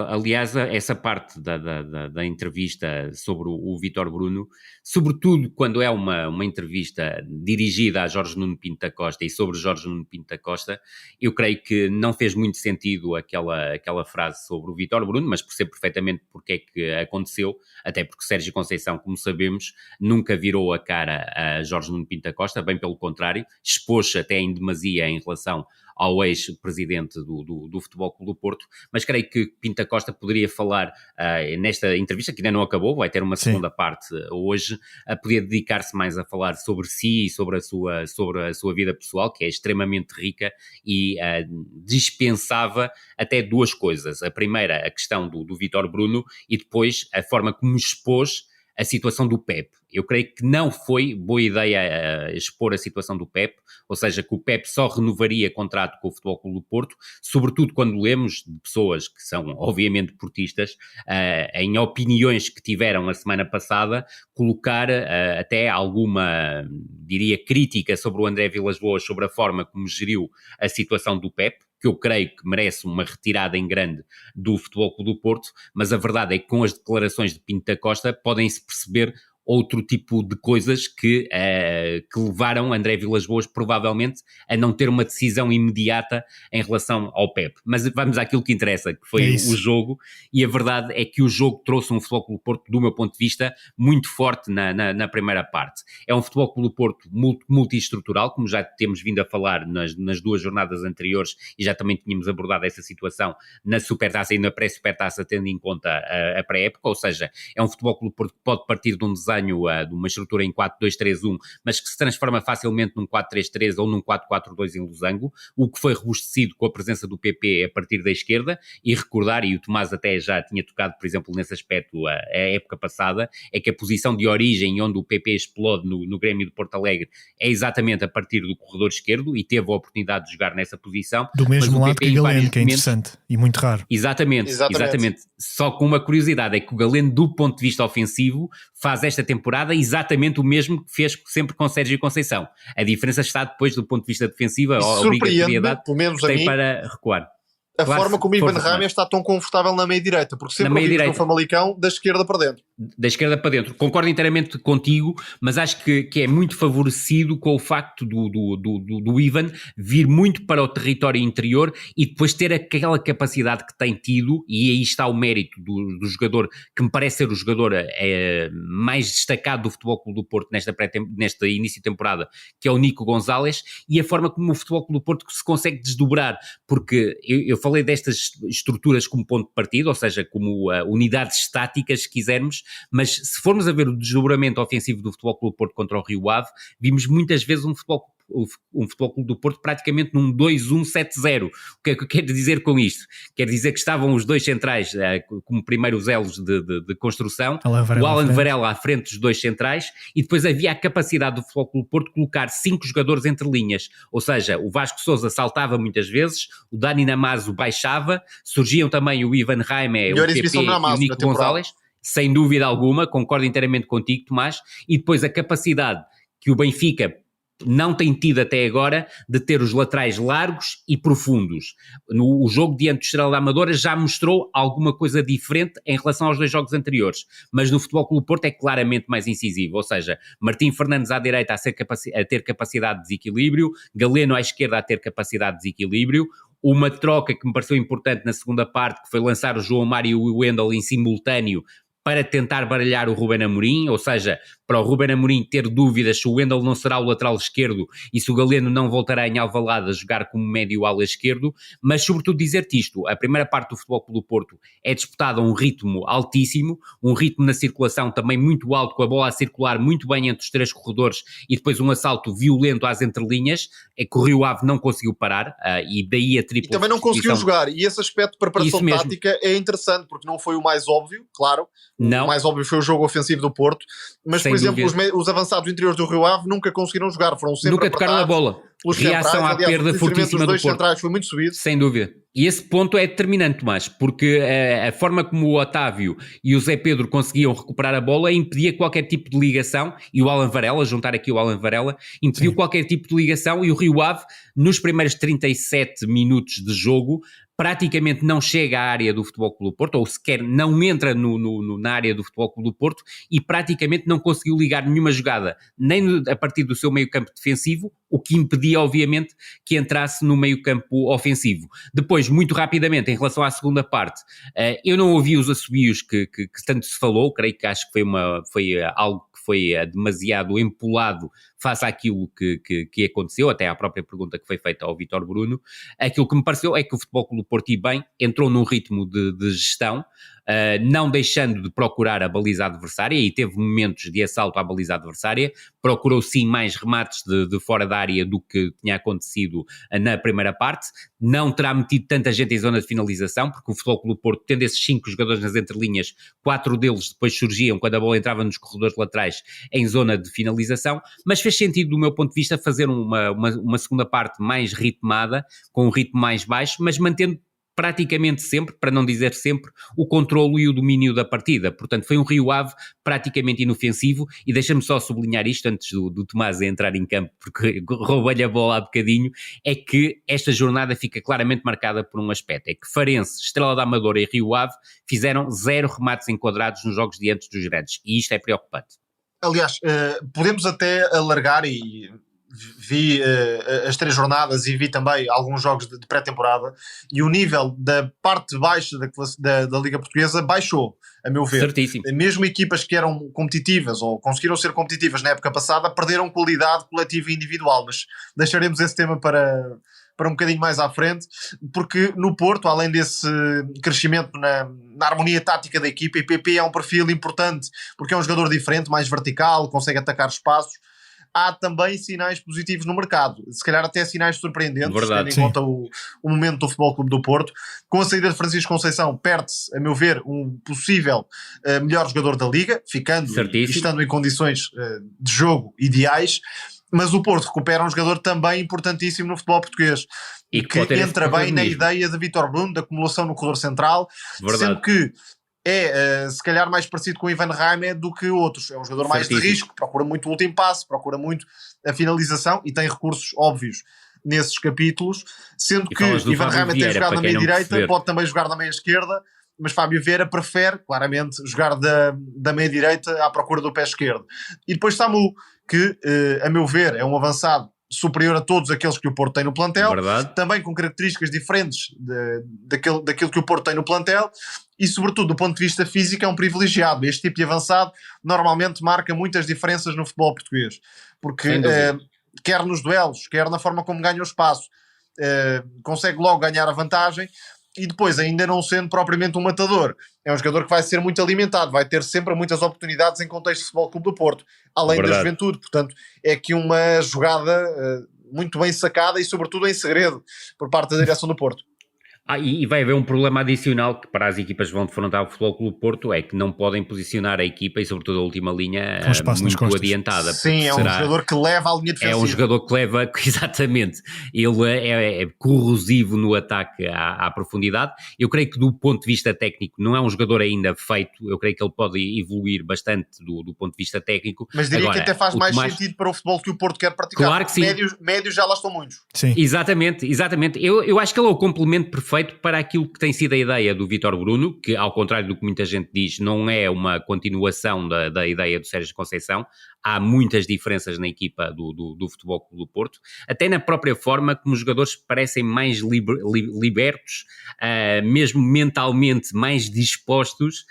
aliás, essa parte da entrevista sobre o Vítor Bruno, sobretudo quando é uma entrevista dirigida a Jorge Nuno Pinto da Costa e sobre Jorge Nuno Pinto da Costa, eu creio que não fez muito sentido aquela frase sobre o Vítor Bruno, mas percebo perfeitamente porque é que aconteceu, até porque Sérgio Conceição, como sabemos, nunca virou a cara a Jorge Nuno Pinto da Costa, bem pelo contrário, expôs-se até em demasia em relação ao ex-presidente do Futebol Clube do Porto, mas creio que Pinto da Costa poderia falar nesta entrevista, que ainda não acabou, vai ter uma segunda parte hoje, podia dedicar-se mais a falar sobre si e sobre a sua vida pessoal, que é extremamente rica, e dispensava até duas coisas. A primeira, a questão do Vítor Bruno, e depois a forma como expôs a situação do Pep. Eu creio que não foi boa ideia expor a situação do Pep, ou seja, que o Pep só renovaria contrato com o Futebol Clube do Porto, sobretudo quando lemos de pessoas que são obviamente portistas, em opiniões que tiveram a semana passada, colocar até alguma, diria, crítica sobre o André Vilas-Boas, sobre a forma como geriu a situação do Pep, que eu creio que merece uma retirada em grande do Futebol Clube do Porto, mas a verdade é que com as declarações de Pinto da Costa podem-se perceber outro tipo de coisas que levaram André Vilas-Boas provavelmente a não ter uma decisão imediata em relação ao Pep. Mas vamos àquilo que interessa, que foi o jogo, e a verdade é que o jogo trouxe um Futebol Clube do Porto, do meu ponto de vista, muito forte na primeira parte. É um Futebol Clube do Porto multi-estrutural, como já temos vindo a falar nas duas jornadas anteriores, e já também tínhamos abordado essa situação na Supertaça e na pré-Supertaça, tendo em conta a pré-época, ou seja, é um Futebol Clube do Porto que pode partir de um desenho de uma estrutura em 4-2-3-1, mas que se transforma facilmente num 4-3-3 ou num 4-4-2 em losango, o que foi robustecido com a presença do PP a partir da esquerda, e recordar, e o Tomás até já tinha tocado, por exemplo, nesse aspecto a época passada, é que a posição de origem onde o PP explode no Grêmio de Porto Alegre é exatamente a partir do corredor esquerdo, e teve a oportunidade de jogar nessa posição. Do mesmo lado que o Galeno, que é interessante e muito raro. Exatamente. Só com uma curiosidade, é que o Galeno, do ponto de vista ofensivo, faz esta temporada exatamente o mesmo que fez sempre com Sérgio Conceição. A diferença está depois do ponto de vista defensivo, a obrigatoriedade pelo menos que tem para recuar. A forma como Ivan Rames está tão confortável na meia-direita, porque sempre ouvimos no Famalicão da esquerda para dentro. Da esquerda para dentro. Concordo inteiramente contigo, mas acho que é muito favorecido com o facto do Ivan vir muito para o território interior e depois ter aquela capacidade que tem tido, e aí está o mérito do jogador, que me parece ser o jogador mais destacado do Futebol Clube do Porto nesta início de temporada, que é o Nico Gonzalez, e a forma como o Futebol Clube do Porto se consegue desdobrar, porque eu falei destas estruturas como ponto de partida, ou seja, como unidades estáticas, se quisermos, mas se formos a ver o desdobramento ofensivo do Futebol Clube do Porto contra o Rio Ave, vimos muitas vezes um Futebol Clube do Porto praticamente num 2-1-7-0. O que é que eu quero dizer com isto? Quero dizer que estavam os dois centrais como primeiros elos de construção, o Alan Varela à frente dos dois centrais, e depois havia a capacidade do Futebol Clube do Porto colocar 5 jogadores entre linhas, ou seja, o Vasco Sousa saltava muitas vezes, o Dani Namazo baixava, surgiam também o Ivan Raime, o PP e o Nico Gonzalez, sem dúvida alguma, concordo inteiramente contigo, Tomás, e depois a capacidade que o Benfica não tem tido até agora de ter os laterais largos e profundos. O jogo diante do Estrela da Amadora já mostrou alguma coisa diferente em relação aos dois jogos anteriores, mas no Futebol Clube do Porto é claramente mais incisivo, ou seja, Martim Fernandes à direita a ter capacidade de desequilíbrio, Galeno à esquerda a ter capacidade de desequilíbrio, uma troca que me pareceu importante na segunda parte, que foi lançar o João Mário e o Wendel em simultâneo para tentar baralhar o Ruben Amorim, ou seja, para o Ruben Amorim ter dúvidas se o Wendel não será o lateral esquerdo e se o Galeno não voltará em Alvalade a jogar como médio ala esquerdo, mas sobretudo dizer-te isto, a primeira parte do Futebol Clube do Porto é disputada a um ritmo altíssimo, um ritmo na circulação também muito alto, com a bola a circular muito bem entre os três corredores e depois um assalto violento às entrelinhas, é que o Rio Ave não conseguiu parar, e daí a tripla. E também não conseguiu jogar, e esse aspecto de preparação tática é interessante, porque não foi o mais óbvio, claro, O mais óbvio foi o jogo ofensivo do Porto, mas, por exemplo, os avançados interiores do Rio Ave nunca conseguiram jogar, foram sempre nunca tocaram a bola. Reação à perda fortíssima do Porto. Centrais foi muito subido. Sem dúvida. E esse ponto é determinante, Tomás, porque a forma como o Otávio e o Zé Pedro conseguiam recuperar a bola impedia qualquer tipo de ligação, e o Alan Varela, juntar aqui o Alan Varela, impediu qualquer tipo de ligação, e o Rio Ave, nos primeiros 37 minutos de jogo, praticamente não chega à área do Futebol Clube do Porto, ou sequer não entra na área do Futebol Clube do Porto, e praticamente não conseguiu ligar nenhuma jogada, nem a partir do seu meio campo defensivo, o que impedia, obviamente, que entrasse no meio campo ofensivo. Depois, muito rapidamente, em relação à segunda parte, eu não ouvi os assobios que tanto se falou, creio que acho que foi algo que foi demasiado empolado face àquilo que aconteceu, até à própria pergunta que foi feita ao Vítor Bruno. Aquilo que me pareceu é que o Futebol Clube do Porto, e bem, entrou num ritmo de gestão, não deixando de procurar a baliza adversária, e teve momentos de assalto à baliza adversária, procurou sim mais remates de fora da área do que tinha acontecido na primeira parte, não terá metido tanta gente em zona de finalização, porque o Futebol Clube do Porto, tendo esses 5 jogadores nas entrelinhas, 4 deles depois surgiam quando a bola entrava nos corredores laterais em zona de finalização, mas fez sentido, do meu ponto de vista, fazer uma segunda parte mais ritmada, com um ritmo mais baixo, mas mantendo praticamente sempre, para não dizer sempre, o controlo e o domínio da partida. Portanto, foi um Rio Ave praticamente inofensivo, e deixa-me só sublinhar isto antes do Tomás entrar em campo, porque roubei-lhe a bola há bocadinho, é que esta jornada fica claramente marcada por um aspecto, é que Farense, Estrela da Amadora e Rio Ave fizeram 0 remates enquadrados nos jogos diante dos grandes, e isto é preocupante. Aliás, podemos até alargar, e vi as 3 jornadas e vi também alguns jogos de pré-temporada, e o nível da parte baixa da Liga Portuguesa baixou, a meu ver. Certíssimo. Mesmo equipas que eram competitivas ou conseguiram ser competitivas na época passada perderam qualidade coletiva e individual, mas deixaremos esse tema para um bocadinho mais à frente, porque no Porto, além desse crescimento na harmonia tática da equipa, e PP é um perfil importante porque é um jogador diferente, mais vertical, consegue atacar espaços. Há também sinais positivos no mercado, se calhar até sinais surpreendentes, tendo em conta o momento do Futebol Clube do Porto. Com a saída de Francisco Conceição, perde-se, a meu ver, um possível melhor jogador da Liga, estando em condições de jogo ideais, mas o Porto recupera um jogador também importantíssimo no futebol português, e que entra bem na ideia de Vítor Bruno, da acumulação no corredor central, sendo que é se calhar mais parecido com o Ivan Reimer do que outros. É um jogador mais de risco, procura muito o último passe, procura muito a finalização, e tem recursos óbvios nesses capítulos, sendo que Ivan Reimer tem jogado na meia direita, pode também jogar na meia esquerda, mas Fábio Vieira prefere claramente jogar da meia direita à procura do pé esquerdo. E depois Samu, que a meu ver é um avançado superior a todos aqueles que o Porto tem no plantel, também com características diferentes daquilo que o Porto tem no plantel, e sobretudo do ponto de vista físico é um privilegiado. Este tipo de avançado normalmente marca muitas diferenças no futebol português, porque quer nos duelos, quer na forma como ganha o espaço, consegue logo ganhar a vantagem, e depois, ainda não sendo propriamente um matador, é um jogador que vai ser muito alimentado, vai ter sempre muitas oportunidades em contexto de Futebol Clube do Porto, além da juventude. Portanto, é aqui uma jogada muito bem sacada e sobretudo em segredo por parte da direção do Porto. E vai haver um problema adicional que para as equipas que vão defrontar o Futebol Clube Porto, é que não podem posicionar a equipa, e sobretudo a última linha, muito adiantada. Sim, é um jogador que leva a linha defensiva. É um jogador que leva, exatamente, ele é corrosivo no ataque à profundidade. Eu creio que do ponto de vista técnico não é um jogador ainda feito, eu creio que ele pode evoluir bastante do ponto de vista técnico. Mas diria que até faz mais sentido para o futebol que o Porto quer praticar. Claro que sim. Médios já lá estão muitos. Sim. Exatamente. Eu acho que ele é o complemento perfeito para aquilo que tem sido a ideia do Vítor Bruno, que, ao contrário do que muita gente diz, não é uma continuação da ideia do Sérgio Conceição. Há muitas diferenças na equipa do Futebol Clube do Porto, até na própria forma como os jogadores parecem mais libertos, mesmo mentalmente mais dispostos,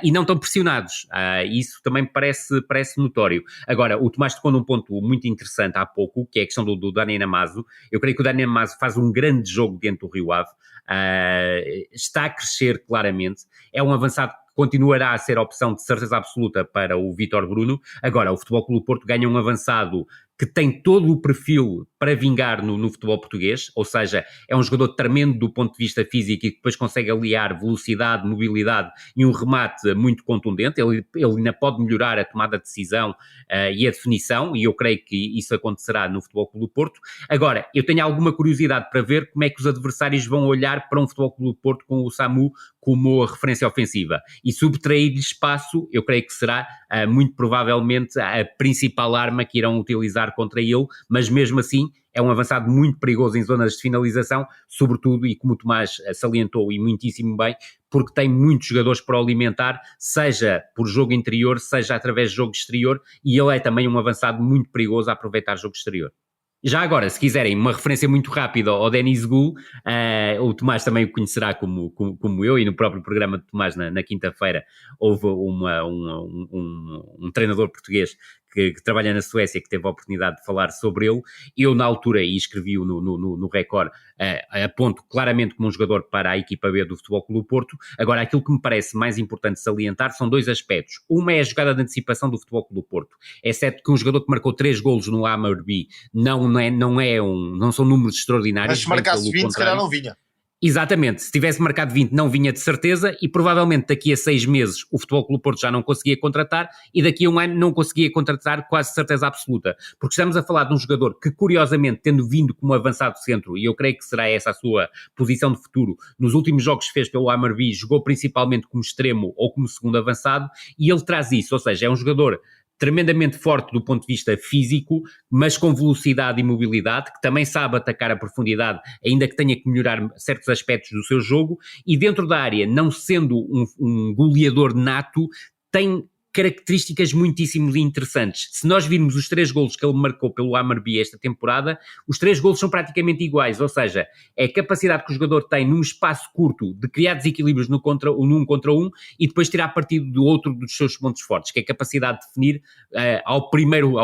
e não tão pressionados. Isso também parece notório. Agora, o Tomás tocou num ponto muito interessante há pouco, que é a questão do Dani Namazo. Eu creio que o Dani Namazo faz um grande jogo dentro do Rio Ave, está a crescer claramente, é um avançado que continuará a ser a opção de certeza absoluta para o Vítor Bruno. Agora, o Futebol Clube do Porto ganha um avançado que tem todo o perfil para vingar no futebol português, ou seja, é um jogador tremendo do ponto de vista físico e que depois consegue aliar velocidade, mobilidade e um remate muito contundente. Ele ainda pode melhorar a tomada de decisão e a definição, e eu creio que isso acontecerá no Futebol Clube do Porto. Agora, eu tenho alguma curiosidade para ver como é que os adversários vão olhar para um Futebol Clube do Porto com o Samu como a referência ofensiva, e subtrair-lhe espaço, eu creio que será muito provavelmente a principal arma que irão utilizar contra ele, mas mesmo assim é um avançado muito perigoso em zonas de finalização, sobretudo, e como o Tomás salientou e muitíssimo bem, porque tem muitos jogadores para o alimentar, seja por jogo interior, seja através de jogo exterior, e ele é também um avançado muito perigoso a aproveitar jogo exterior. Já agora, se quiserem uma referência muito rápida ao Denis Gul, o Tomás também o conhecerá como eu, e no próprio programa de Tomás na quinta-feira houve um treinador português que trabalha na Suécia, que teve a oportunidade de falar sobre ele. Eu, na altura, e escrevi-o no Record, aponto claramente como um jogador para a equipa B do Futebol Clube do Porto. Agora, aquilo que me parece mais importante salientar são dois aspectos. Uma é a jogada de antecipação do Futebol Clube do Porto. É certo que um jogador que marcou 3 golos no Hammarby não são números extraordinários. Mas se marcasse 20, se calhar não vinha. Exatamente, se tivesse marcado 20 não vinha de certeza, e provavelmente daqui a 6 meses o Futebol Clube do Porto já não conseguia contratar, e daqui a um ano não conseguia contratar quase certeza absoluta, porque estamos a falar de um jogador que, curiosamente, tendo vindo como avançado centro, e eu creio que será essa a sua posição de futuro, nos últimos jogos que fez pelo Hammarby jogou principalmente como extremo ou como segundo avançado, e ele traz isso, ou seja, é um jogador tremendamente forte do ponto de vista físico, mas com velocidade e mobilidade, que também sabe atacar a profundidade, ainda que tenha que melhorar certos aspectos do seu jogo, e dentro da área, não sendo um goleador nato, tem características muitíssimo interessantes. Se nós virmos os 3 golos que ele marcou pelo Hammarby esta temporada, os 3 golos são praticamente iguais, ou seja, é a capacidade que o jogador tem num espaço curto de criar desequilíbrios num contra um e depois tirar partido do outro dos seus pontos fortes, que é a capacidade de definir ao primeiro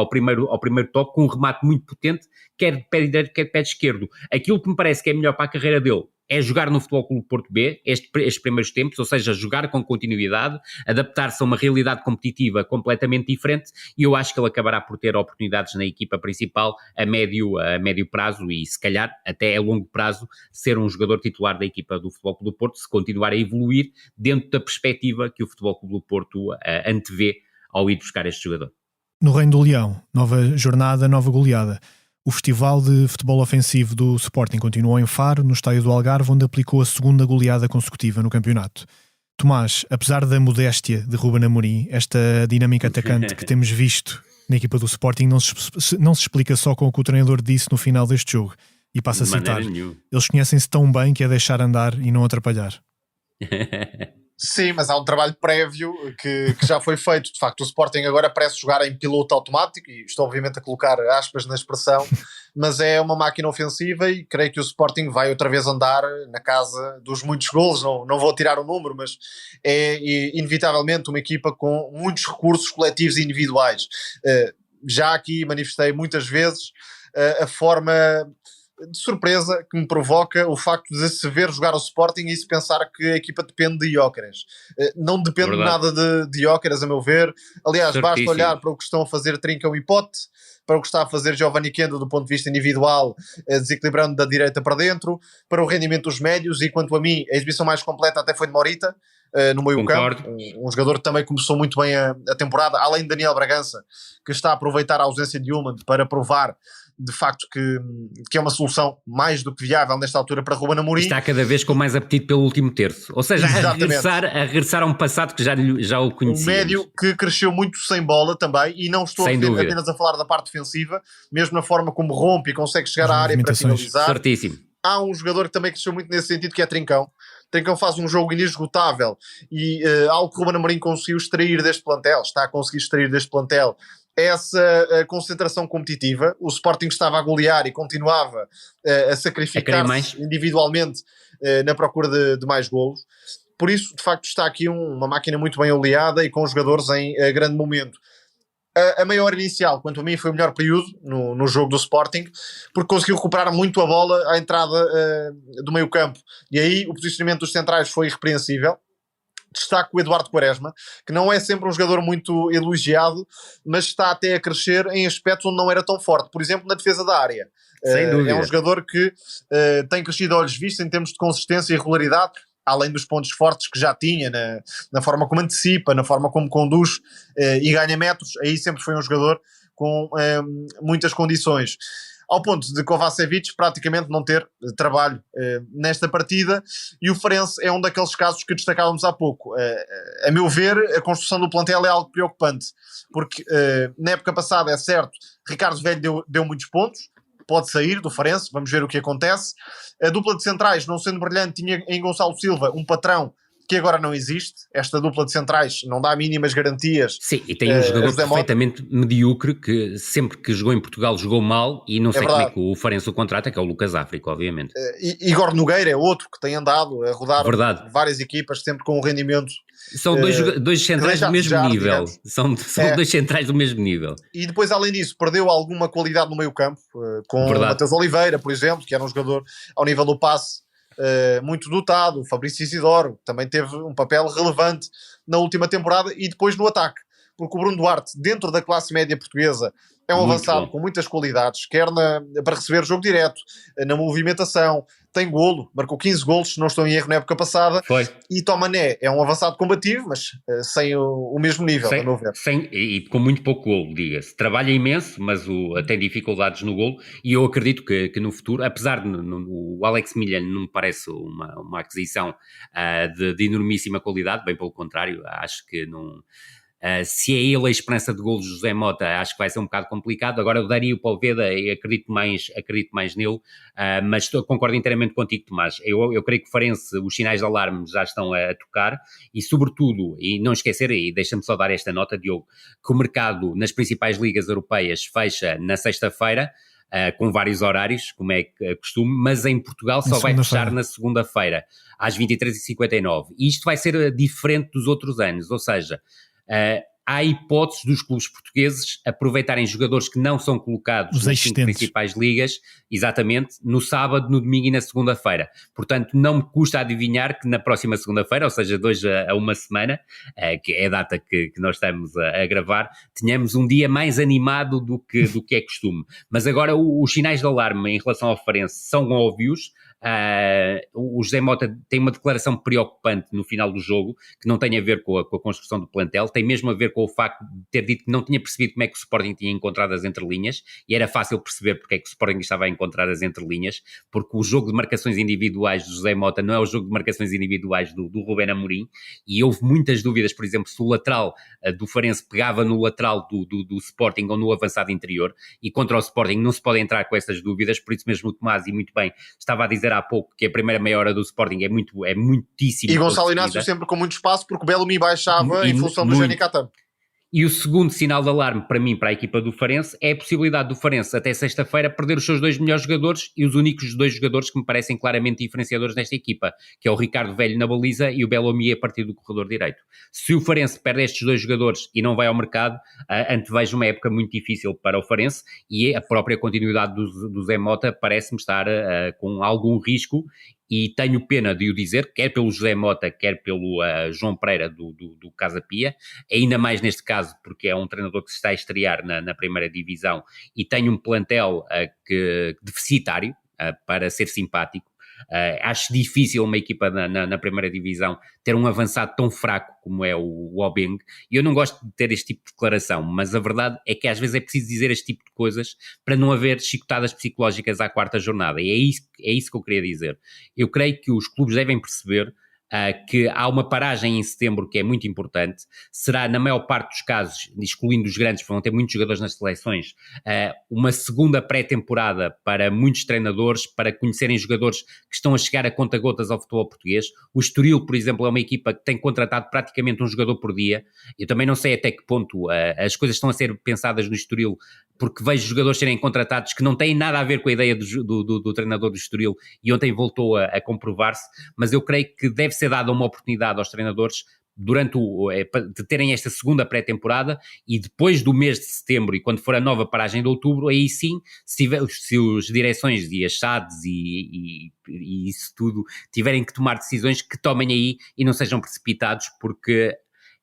toque com um remate muito potente, quer de pé direito, quer de pé esquerdo. Aquilo que me parece que é melhor para a carreira dele é jogar no Futebol Clube Porto B, estes primeiros tempos, ou seja, jogar com continuidade, adaptar-se a uma realidade competitiva completamente diferente, e eu acho que ele acabará por ter oportunidades na equipa principal a médio prazo, e se calhar até a longo prazo ser um jogador titular da equipa do Futebol Clube do Porto, se continuar a evoluir dentro da perspectiva que o Futebol Clube do Porto antevê ao ir buscar este jogador. No Reino do Leão, nova jornada, nova goleada. O Festival de Futebol Ofensivo do Sporting continuou em Faro, no estádio do Algarve, onde aplicou a segunda goleada consecutiva no campeonato. Tomás, apesar da modéstia de Ruben Amorim, esta dinâmica atacante que temos visto na equipa do Sporting não se explica só com o que o treinador disse no final deste jogo. E passa a citar: eles conhecem-se tão bem que é deixar andar e não atrapalhar. Sim, mas há um trabalho prévio que já foi feito. De facto, o Sporting agora parece jogar em piloto automático, e estou obviamente a colocar aspas na expressão, mas é uma máquina ofensiva, e creio que o Sporting vai outra vez andar na casa dos muitos golos. Não vou tirar o número, mas é inevitavelmente uma equipa com muitos recursos coletivos e individuais. Já aqui manifestei muitas vezes a forma de surpresa que me provoca o facto de se ver jogar o Sporting e se pensar que a equipa depende de Gyökeres. Não depende nada de Gyökeres, a meu ver. Aliás, basta olhar para o que estão a fazer Trincão e Pote, para o que está a fazer Giovanni Kendo do ponto de vista individual, desequilibrando da direita para dentro, para o rendimento dos médios, e quanto a mim, a exibição mais completa até foi de Morita, no meio campo, um jogador que também começou muito bem a temporada, além de Daniel Bragança, que está a aproveitar a ausência de Ullmann para provar de facto que é uma solução mais do que viável nesta altura para Ruben Amorim. Está cada vez com mais apetite pelo último terço, ou seja, a regressar a um passado que já o conhecia. Um médio que cresceu muito sem bola também, e não estou apenas a falar da parte defensiva, mesmo na forma como rompe e consegue chegar à área para finalizar. Certíssimo. Há um jogador que também cresceu muito nesse sentido, que é Trincão. Trincão faz um jogo inesgotável, e algo que Ruben Amorim conseguiu extrair deste plantel, está a conseguir extrair deste plantel, essa concentração competitiva. O Sporting estava a golear e continuava a sacrificar-se individualmente na procura de mais golos. Por isso, de facto, está aqui uma máquina muito bem oleada e com jogadores em grande momento. A meia hora inicial, quanto a mim, foi o melhor período no jogo do Sporting, porque conseguiu recuperar muito a bola à entrada do meio campo, e aí o posicionamento dos centrais foi irrepreensível. destaco o Eduardo Quaresma, que não é sempre um jogador muito elogiado, mas está até a crescer em aspectos onde não era tão forte. Por exemplo, na defesa da área. Sem dúvida. É um jogador que tem crescido a olhos vistos em termos de consistência e regularidade, além dos pontos fortes que já tinha na forma como antecipa, na forma como conduz e ganha metros. Aí sempre foi um jogador com muitas condições. Ao ponto de Kovacevic praticamente não ter trabalho nesta partida, e o Farense é um daqueles casos que destacávamos há pouco. A meu ver, a construção do plantel é algo preocupante, porque na época passada, é certo, Ricardo Velho deu muitos pontos, pode sair do Farense, vamos ver o que acontece. A dupla de centrais, não sendo brilhante, tinha em Gonçalo Silva um patrão que agora não existe. Esta dupla de centrais não dá mínimas garantias. Sim, e tem um jogador perfeitamente medíocre que sempre que jogou em Portugal jogou mal, e não sei como é que o Farense o contrata, que é o Lucas África, obviamente. Igor Nogueira é outro que tem andado a rodar várias equipas, sempre com um rendimento. São dois centrais do mesmo nível. São dois centrais do mesmo nível. E depois, além disso, perdeu alguma qualidade no meio campo, com o Matheus Oliveira, por exemplo, que era um jogador ao nível do passe muito dotado. O Fabrício Isidoro também teve um papel relevante na última temporada. E depois no ataque, porque o Bruno Duarte, dentro da classe média portuguesa, é um avançado com muitas qualidades, quer para receber jogo direto, na movimentação, tem golo, marcou 15 golos, se não estou em erro, na época passada. Foi. E Tomané é um avançado combativo, mas sem o mesmo nível, a meu ver. E com muito pouco golo, diga-se. Trabalha imenso, mas tem dificuldades no golo, e eu acredito que no futuro, apesar de o Alex Milhan não me parece uma aquisição de enormíssima qualidade, bem pelo contrário, acho que não... se é ele a esperança de golos de José Mota, acho que vai ser um bocado complicado. Agora eu daria o Poveda e acredito mais nele, mas concordo inteiramente contigo, Tomás. Eu creio que o Farense, os sinais de alarme já estão a tocar, e sobretudo, e não esquecer, e deixa-me só dar esta nota, Diogo, que o mercado nas principais ligas europeias fecha na sexta-feira, com vários horários, como é costume, mas em Portugal só vai fechar na segunda-feira, às 23h59. E isto vai ser diferente dos outros anos, ou seja... há hipóteses dos clubes portugueses aproveitarem jogadores que não são colocados nas 5 principais ligas, exatamente, no sábado, no domingo e na segunda-feira. Portanto, não me custa adivinhar que na próxima segunda-feira, ou seja, 2 a uma semana, que é a data que nós estamos a gravar, tenhamos um dia mais animado do que é costume. Mas agora os sinais de alarme em relação ao Farense são óbvios. O José Mota tem uma declaração preocupante no final do jogo, que não tem a ver com a construção do plantel, tem mesmo a ver com o facto de ter dito que não tinha percebido como é que o Sporting tinha encontrado as entrelinhas, e era fácil perceber porque é que o Sporting estava a encontrar as entrelinhas, porque o jogo de marcações individuais do José Mota não é o jogo de marcações individuais do Rubén Amorim, e houve muitas dúvidas, por exemplo, se o lateral do Farense pegava no lateral do Sporting ou no avançado interior, e contra o Sporting não se pode entrar com essas dúvidas. Por isso mesmo o Tomás, e muito bem, estava a dizer há pouco que a primeira meia hora do Sporting é muitíssimo. E Gonçalo Inácio sempre com muito espaço, porque o Bellamy baixava em função do Jenny Catan. E o segundo sinal de alarme para mim, para a equipa do Farense, é a possibilidade do Farense até sexta-feira perder os seus 2 melhores jogadores, e os únicos 2 jogadores que me parecem claramente diferenciadores nesta equipa, que é o Ricardo Velho na baliza e o Bellamy a partir do corredor direito. Se o Farense perde estes 2 jogadores e não vai ao mercado, antevejo uma época muito difícil para o Farense, e a própria continuidade do Zé Mota parece-me estar com algum risco. E tenho pena de o dizer, quer pelo José Mota, quer pelo João Pereira do Casa Pia, ainda mais neste caso, porque é um treinador que se está a estrear na primeira divisão e tem um plantel deficitário, para ser simpático. Acho difícil uma equipa na primeira divisão ter um avançado tão fraco como é o Obeng, e eu não gosto de ter este tipo de declaração, mas a verdade é que às vezes é preciso dizer este tipo de coisas para não haver chicotadas psicológicas à 4ª jornada, e é isso que eu queria dizer. Eu creio que os clubes devem perceber que há uma paragem em setembro que é muito importante. Será, na maior parte dos casos, excluindo os grandes, vão ter muitos jogadores nas seleções, uma segunda pré-temporada para muitos treinadores, para conhecerem jogadores que estão a chegar a conta-gotas ao futebol português. O Estoril, por exemplo, é uma equipa que tem contratado praticamente um jogador por dia. Eu também não sei até que ponto as coisas estão a ser pensadas no Estoril, porque vejo jogadores serem contratados que não têm nada a ver com a ideia do treinador do Estoril, e ontem voltou a comprovar-se, mas eu creio que deve ser dada uma oportunidade aos treinadores durante de terem esta segunda pré-temporada, e depois do mês de setembro e quando for a nova paragem de outubro, aí sim, se os direções e as SADs e isso tudo tiverem que tomar decisões, que tomem aí e não sejam precipitados, porque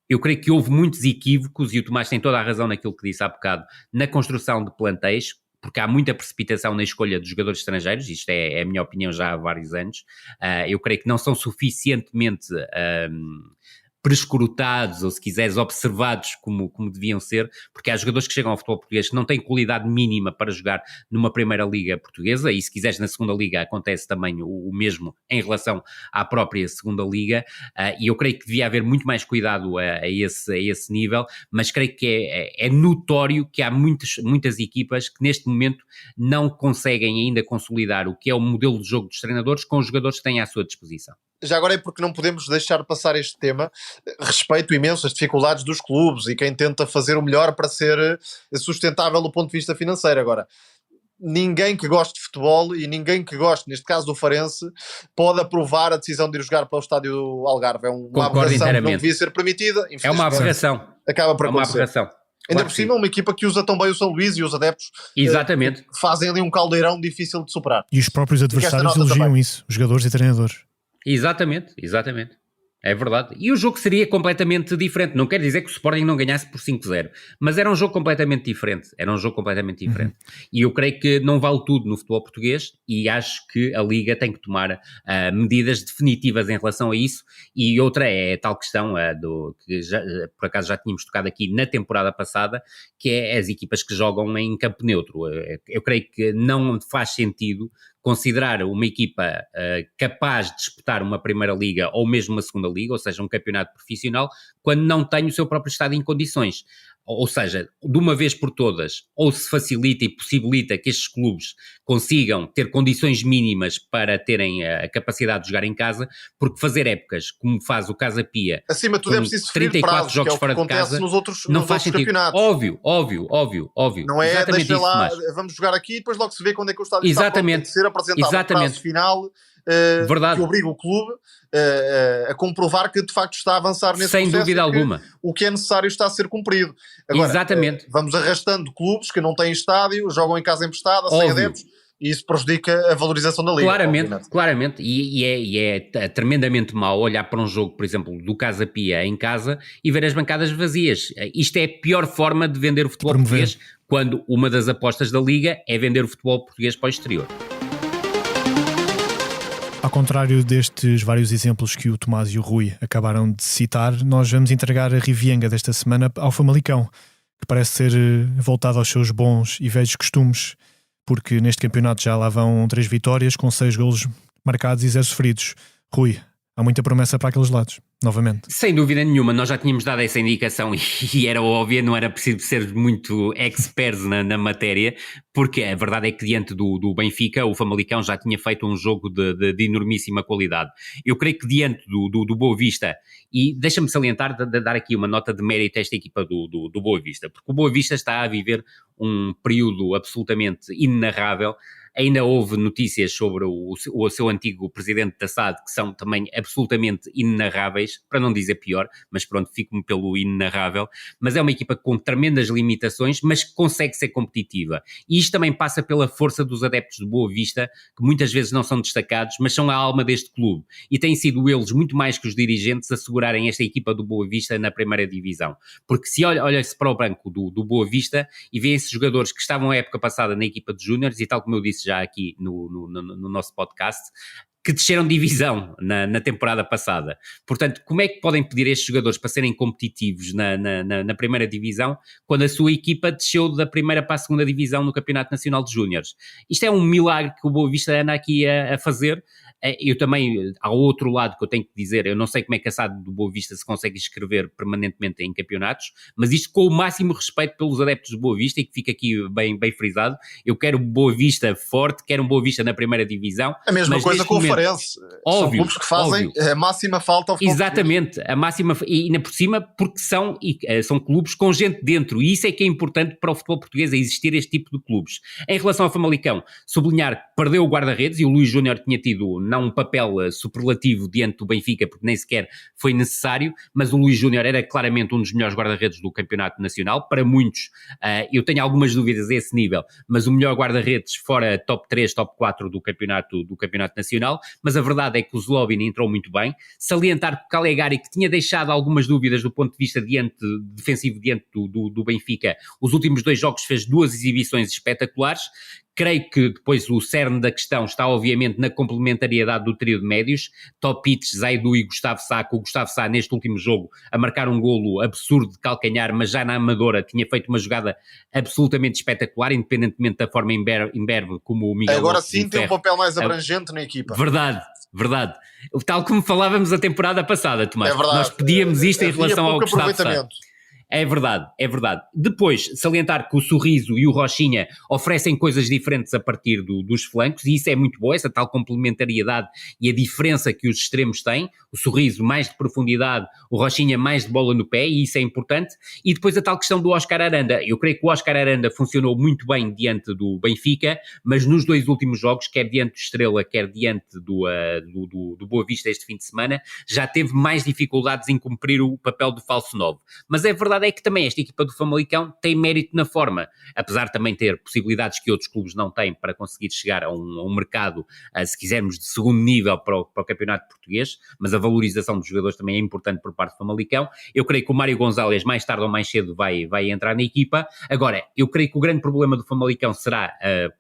eu creio que houve muitos equívocos, e o Tomás tem toda a razão naquilo que disse há bocado, na construção de plantéis, porque há muita precipitação na escolha dos jogadores estrangeiros. Isto é a minha opinião já há vários anos. Eu creio que não são suficientemente prescrutados, ou se quiseres observados como deviam ser, porque há jogadores que chegam ao futebol português que não têm qualidade mínima para jogar numa primeira liga portuguesa, e se quiseres na segunda liga acontece também o mesmo em relação à própria segunda liga, e eu creio que devia haver muito mais cuidado a esse nível, mas creio que é notório que há muitas equipas que neste momento não conseguem ainda consolidar o que é o modelo de jogo dos treinadores com os jogadores que têm à sua disposição. Já agora é porque não podemos deixar passar este tema. Respeito imenso as dificuldades dos clubes e quem tenta fazer o melhor para ser sustentável do ponto de vista financeiro. Agora, ninguém que goste de futebol e ninguém que goste, neste caso do Farense, pode aprovar a decisão de ir jogar para o estádio Algarve. É uma aberração que não devia ser permitida. É uma aberração. Acaba por acontecer. É uma aberração. Ainda por cima, uma equipa que usa tão bem o São Luís, e os adeptos fazem ali um caldeirão difícil de superar. E os próprios adversários elogiam isso, os jogadores e treinadores. Exatamente. É verdade. E o jogo seria completamente diferente. Não quer dizer que o Sporting não ganhasse por 5-0, mas era um jogo completamente diferente. E eu creio que não vale tudo no futebol português, e acho que a Liga tem que tomar medidas definitivas em relação a isso. E outra é a tal questão que por acaso já tínhamos tocado aqui na temporada passada, que é as equipas que jogam em campo neutro. Eu creio que não faz sentido considerar uma equipa capaz de disputar uma primeira liga ou mesmo uma segunda liga, ou seja, um campeonato profissional, quando não tem o seu próprio estado em condições. Ou seja, de uma vez por todas, ou se facilita e possibilita que estes clubes consigam ter condições mínimas para terem a capacidade de jogar em casa, porque fazer épocas, como faz o Casa Pia, acima de tudo é preciso 34 prazos, jogos que é fora de casa, não faz sentido. Campeonatos. Óbvio. Não é, exatamente deixa isso, lá, Tomás. Vamos jogar aqui e depois logo se vê quando é que o estádio está pronto, ser apresentado no prazo final, que obriga o clube a comprovar que de facto está a avançar nesse processo. Sem dúvida alguma. O que é necessário está a ser cumprido. Agora, exatamente. Vamos arrastando clubes que não têm estádio, jogam em casa emprestada, sem adeptos, e isso prejudica a valorização da Liga. Claramente. E é tremendamente mau olhar para um jogo, por exemplo, do Casa Pia em casa e ver as bancadas vazias. Isto é a pior forma de vender o futebol português, quando uma das apostas da Liga é vender o futebol português para o exterior. Ao contrário destes vários exemplos que o Tomás e o Rui acabaram de citar, nós vamos entregar a Rivienga desta semana ao Famalicão, que parece ser voltado aos seus bons e velhos costumes, porque neste campeonato já lá vão 3 vitórias com 6 golos marcados e 0 sofridos. Rui, há muita promessa para aqueles lados, novamente. Sem dúvida nenhuma, nós já tínhamos dado essa indicação e era óbvia, não era preciso ser muito experts na matéria, porque a verdade é que diante do Benfica, o Famalicão já tinha feito um jogo de enormíssima qualidade. Eu creio que diante do Boa Vista, e deixa-me salientar, de dar aqui uma nota de mérito a esta equipa do Boa Vista, porque o Boa Vista está a viver um período absolutamente inenarrável. Ainda houve notícias sobre o seu antigo presidente da SAD, que são também absolutamente inenarráveis, para não dizer pior, mas pronto, fico-me pelo inenarrável. Mas é uma equipa com tremendas limitações, mas que consegue ser competitiva. E isto também passa pela força dos adeptos de Boa Vista, que muitas vezes não são destacados, mas são a alma deste clube. E têm sido eles, muito mais que os dirigentes, a segurarem esta equipa do Boa Vista na primeira divisão. Porque se olha-se para o banco do Boa Vista e vê esses jogadores que estavam a época passada na equipa de júniores, e tal como eu disse já aqui no nosso podcast, que desceram divisão na temporada passada. Portanto, como é que podem pedir a estes jogadores para serem competitivos na primeira divisão, quando a sua equipa desceu da primeira para a segunda divisão no Campeonato Nacional de Júniores? Isto é um milagre que o Boa Vista anda aqui a fazer. Eu também, ao outro lado que eu tenho que dizer, eu não sei como é que a SAD do Boa Vista se consegue inscrever permanentemente em campeonatos, mas isto com o máximo respeito pelos adeptos do Boa Vista, e que fica aqui bem frisado. Eu quero Boa Vista forte, quero um Boa Vista na primeira divisão. A mesma coisa com o Farense. São clubes que fazem a máxima falta ao futebol. Exatamente, a máxima, e ainda por cima, porque são clubes com gente dentro, e isso é que é importante para o futebol português, é existir este tipo de clubes. Em relação ao Famalicão, sublinhar que perdeu o guarda-redes, e o Luís Júnior tinha tido não um papel superlativo diante do Benfica, porque nem sequer foi necessário, mas o Luís Júnior era claramente um dos melhores guarda-redes do campeonato nacional. Para muitos, eu tenho algumas dúvidas a esse nível, mas o melhor guarda-redes fora top 3, top 4 do campeonato nacional. Mas a verdade é que o Zlobin entrou muito bem. Salientar que o Calegari, que tinha deixado algumas dúvidas do ponto de vista defensivo diante do Benfica, os últimos 2 jogos fez 2 exibições espetaculares. Creio que depois o cerne da questão está obviamente na complementariedade do trio de médios, Topic, Zaidu e Gustavo Sá, com o Gustavo Sá neste último jogo a marcar um golo absurdo de calcanhar, mas já na Amadora tinha feito uma jogada absolutamente espetacular, independentemente da forma imberbe como o Miguel agora Lopes sim tem um papel mais abrangente na equipa. Verdade. Tal como falávamos a temporada passada, Tomás, é verdade. Nós pedíamos isto em relação ao Gustavo Sá. É verdade. Depois, salientar que o Sorriso e o Rochinha oferecem coisas diferentes a partir dos flancos, e isso é muito bom, essa tal complementariedade e a diferença que os extremos têm. O Sorriso mais de profundidade, o Rochinha mais de bola no pé, e isso é importante. E depois a tal questão do Óscar Aranda. Eu creio que o Óscar Aranda funcionou muito bem diante do Benfica, mas nos 2 últimos jogos, quer diante do Estrela, quer diante do Boa Vista este fim de semana, já teve mais dificuldades em cumprir o papel do falso 9. Mas é verdade é que também esta equipa do Famalicão tem mérito na forma, apesar de também ter possibilidades que outros clubes não têm para conseguir chegar a um mercado, se quisermos, de segundo nível para o campeonato português, mas a valorização dos jogadores também é importante por parte do Famalicão. Eu creio que o Mário Gonzalez mais tarde ou mais cedo vai entrar na equipa. Agora, eu creio que o grande problema do Famalicão será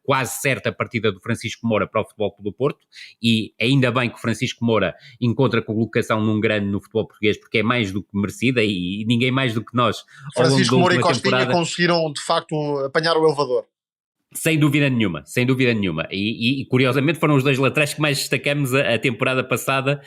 quase certa a partida do Francisco Moura para o Futebol Clube do Porto, e ainda bem que o Francisco Moura encontra colocação num grande no futebol português, porque é mais do que merecida, e ninguém mais do que nós Francisco Moura e Costinha conseguiram de facto apanhar o elevador. Sem dúvida nenhuma. E curiosamente foram os 2 laterais que mais destacamos a temporada passada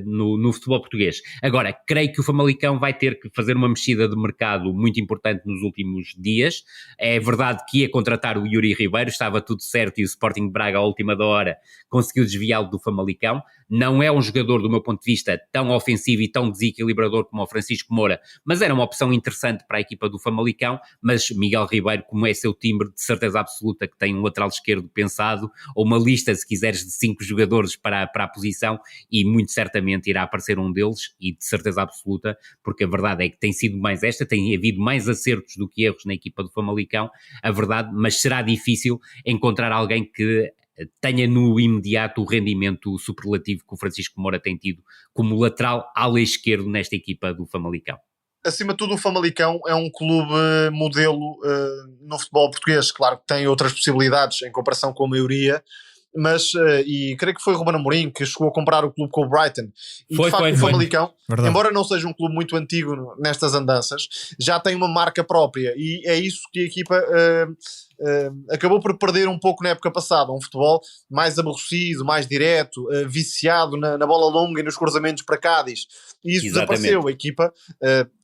no futebol português. Agora, creio que o Famalicão vai ter que fazer uma mexida de mercado muito importante nos últimos dias. É verdade que ia contratar o Yuri Ribeiro, estava tudo certo, e o Sporting Braga à última da hora conseguiu desviá-lo do Famalicão. Não é um jogador, do meu ponto de vista, tão ofensivo e tão desequilibrador como o Francisco Moura, mas era uma opção interessante para a equipa do Famalicão. Mas Miguel Ribeiro, como é seu timbre, de certeza absoluta que tem um lateral esquerdo pensado, ou uma lista, se quiseres, de 5 jogadores para a posição, e muito certamente irá aparecer um deles, e de certeza absoluta, porque a verdade é que tem sido mais tem havido mais acertos do que erros na equipa do Famalicão, a verdade, mas será difícil encontrar alguém que tenha no imediato o rendimento superlativo que o Francisco Moura tem tido como lateral ala esquerdo nesta equipa do Famalicão. Acima de tudo, o Famalicão é um clube modelo no futebol português. Claro que tem outras possibilidades em comparação com a maioria, mas, e creio que foi o Ruben Amorim que chegou a comprar o clube com o Brighton, e de facto o Famalicão, embora não seja um clube muito antigo nestas andanças, já tem uma marca própria, e é isso que a equipa acabou por perder um pouco na época passada, um futebol mais aborrecido, mais direto, viciado na bola longa e nos cruzamentos para Cádiz, e isso desapareceu. A equipa,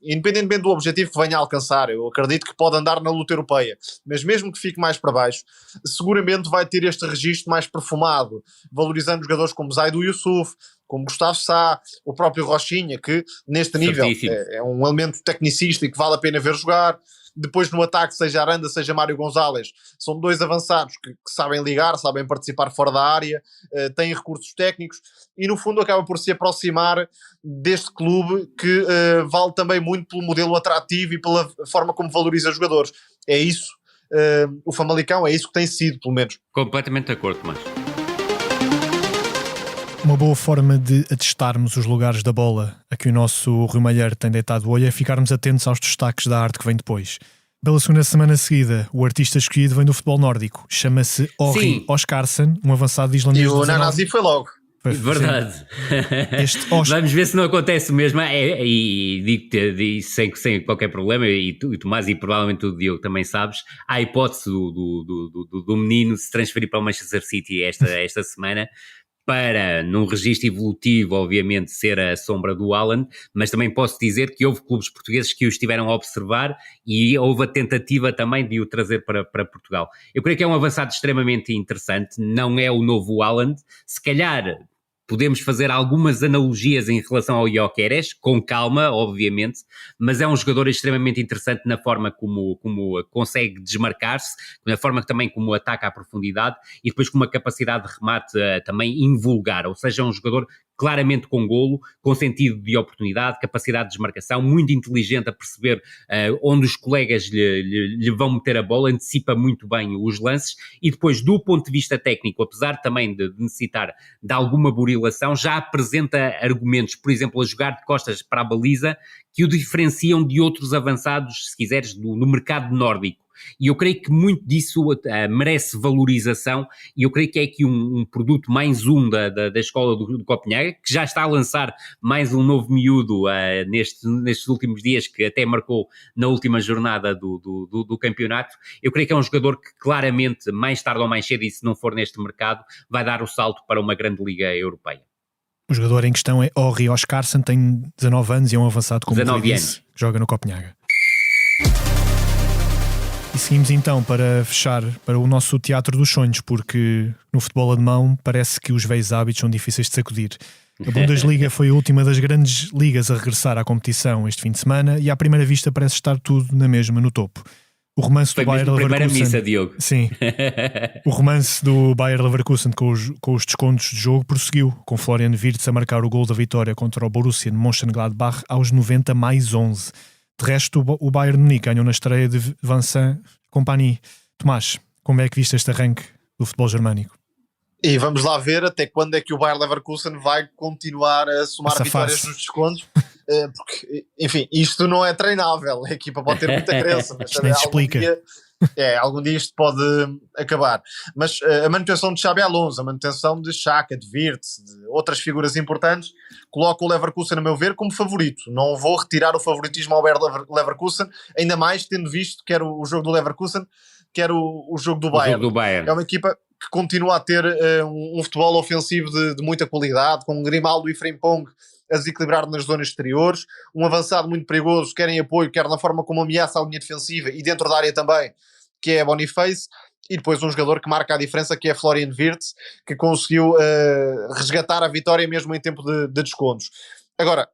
independentemente do objetivo que venha a alcançar, eu acredito que pode andar na luta europeia, mas mesmo que fique mais para baixo, seguramente vai ter este registro mais perfumado, valorizando jogadores como Zaidu Yusuf, como Gustavo Sá, o próprio Rochinha, que neste nível é um elemento tecnicista e que vale a pena ver jogar. Depois no ataque, seja Aranda, seja Mário Gonzalez, são 2 avançados que sabem ligar, sabem participar fora da área, têm recursos técnicos, e no fundo acaba por se aproximar deste clube que vale também muito pelo modelo atrativo e pela forma como valoriza os jogadores. É isso, o Famalicão é isso que tem sido, pelo menos. Completamente de acordo, Tomás. Uma boa forma de atestarmos os lugares da bola a que o nosso Rui Malheiro tem deitado o olho é ficarmos atentos aos destaques da arte que vem depois. Pela segunda semana seguida, o artista escolhido vem do futebol nórdico. Chama-se Orri Oskarsson, um avançado islandês. E o Nanasi foi logo. Verdade. Vamos ver se não acontece mesmo. E digo-te sem qualquer problema, e tu, Tomás, e provavelmente o Diogo também sabes, há a hipótese do menino se transferir para o Manchester City esta semana, para, num registro evolutivo, obviamente, ser a sombra do Haaland, mas também posso dizer que houve clubes portugueses que o estiveram a observar, e houve a tentativa também de o trazer para Portugal. Eu creio que é um avançado extremamente interessante, não é o novo Haaland, se calhar podemos fazer algumas analogias em relação ao Gyökeres, com calma, obviamente, mas é um jogador extremamente interessante na forma como consegue desmarcar-se, na forma também como ataca à profundidade e depois com uma capacidade de remate também invulgar, ou seja, é um jogador claramente com golo, com sentido de oportunidade, capacidade de desmarcação, muito inteligente a perceber onde os colegas lhe vão meter a bola, antecipa muito bem os lances e depois, do ponto de vista técnico, apesar também de necessitar de alguma burilação, já apresenta argumentos, por exemplo, a jogar de costas para a baliza, que o diferenciam de outros avançados, se quiseres, do mercado nórdico. E eu creio que muito disso merece valorização e eu creio que é aqui um produto mais da escola do Copenhague, que já está a lançar mais um novo miúdo nestes últimos dias, que até marcou na última jornada do campeonato. Eu creio que é um jogador que claramente, mais tarde ou mais cedo, e se não for neste mercado, vai dar o salto para uma grande liga europeia. O jogador em questão é Orri Oscarsson, tem 19 anos e é um avançado como 19 anos. Que joga no Copenhague. E seguimos então para fechar para o nosso teatro dos sonhos, porque no futebol alemão parece que os velhos hábitos são difíceis de sacudir. A Bundesliga foi a última das grandes ligas a regressar à competição este fim de semana e à primeira vista parece estar tudo na mesma, no topo. O romance do Bayer Leverkusen... Primeira missa, Diogo. Sim. O romance do Bayer Leverkusen com os descontos de jogo prosseguiu, com Florian Wirtz a marcar o gol da vitória contra o Borussia Mönchengladbach aos 90+11. De resto, o Bayern de Munique ganhou na estreia de Vincent Kompany. Tomás, como é que viste este arranque do futebol germânico? E vamos lá ver até quando é que o Bayer Leverkusen vai continuar a somar vitórias nos descontos, porque, enfim, isto não é treinável, a equipa pode ter muita crença, mas isto nem se explica. Algum dia isto pode acabar. Mas a manutenção de Xabi Alonso, a manutenção de Xhaka, de Wirtz, de outras figuras importantes, coloca o Leverkusen, a meu ver, como favorito. Não vou retirar o favoritismo ao Bayer Leverkusen, ainda mais tendo visto quer o jogo do Leverkusen, quer o jogo do Bayern. É uma equipa que continua a ter um futebol ofensivo de muita qualidade, com Grimaldo e Frimpong a desequilibrar nas zonas exteriores, um avançado muito perigoso, quer em apoio, quer na forma como ameaça a linha defensiva e dentro da área também, que é Boniface, e depois um jogador que marca a diferença, que é Florian Wirtz, que conseguiu resgatar a vitória mesmo em tempo de descontos. Agora,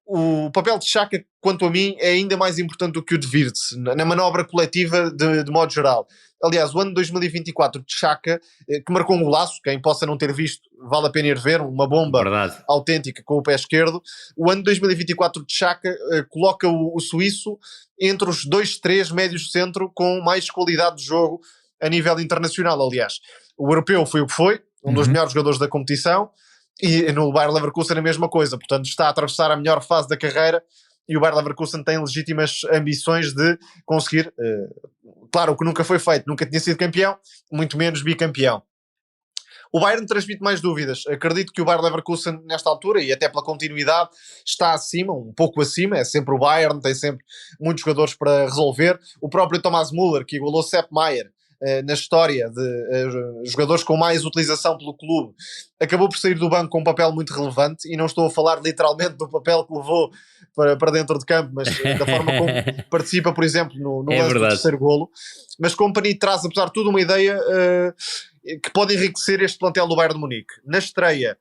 o papel de Xhaka, quanto a mim, é ainda mais importante do que o de Wirtz, na manobra coletiva de modo geral. Aliás, o ano de 2024 de Xhaka, que marcou um golaço, quem possa não ter visto, vale a pena ir ver, uma bomba autêntica com o pé esquerdo. O ano de 2024 de Xhaka coloca o suíço entre os 2-3 médios centro com mais qualidade de jogo a nível internacional. Aliás, o europeu foi o que foi, um dos melhores jogadores da competição, e no Bayer Leverkusen a mesma coisa, portanto está a atravessar a melhor fase da carreira e o Bayer Leverkusen tem legítimas ambições de conseguir, claro, o que nunca foi feito, nunca tinha sido campeão, muito menos bicampeão. O Bayern transmite mais dúvidas. Acredito que o Bayer Leverkusen nesta altura, e até pela continuidade, está acima, um pouco acima, é sempre o Bayern, tem sempre muitos jogadores para resolver. O próprio Thomas Müller, que igualou Sepp Maier na história de jogadores com mais utilização pelo clube, acabou por sair do banco com um papel muito relevante, e não estou a falar literalmente do papel que levou para dentro de campo, mas da forma como participa, por exemplo, no lance do terceiro golo. Mas Kompany traz, apesar de tudo, uma ideia que pode enriquecer este plantel do Bayern de Munique. Na estreia,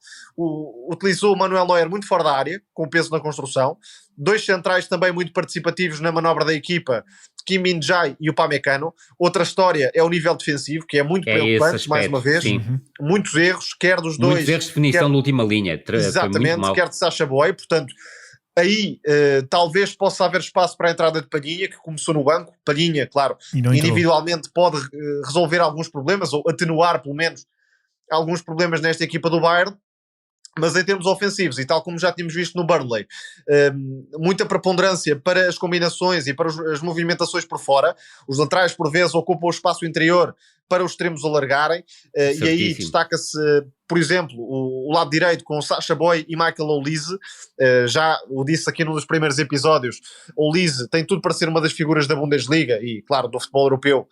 utilizou o Manuel Neuer muito fora da área, com peso na construção, dois centrais também muito participativos na manobra da equipa, Kim Min-jae e o Upamecano. Outra história é o nível defensivo, que é muito preocupante, mais uma vez. Sim. Muitos erros, quer dos dois... Muitos erros de definição da última linha. Exatamente, quer de Sacha Boey, portanto... Aí talvez possa haver espaço para a entrada de Palhinha, que começou no banco. Palhinha, claro, individualmente pode resolver alguns problemas, ou atenuar pelo menos alguns problemas nesta equipa do Bayern, mas em termos ofensivos, e tal como já tínhamos visto no Burnley, muita preponderância para as combinações e para as movimentações por fora. Os laterais por vezes ocupam o espaço interior para os extremos alargarem, e aí destaca-se, por exemplo, o lado direito com Sacha Boey e Michael Olise. Já o disse aqui num dos primeiros episódios, Olise tem tudo para ser uma das figuras da Bundesliga e, claro, do futebol europeu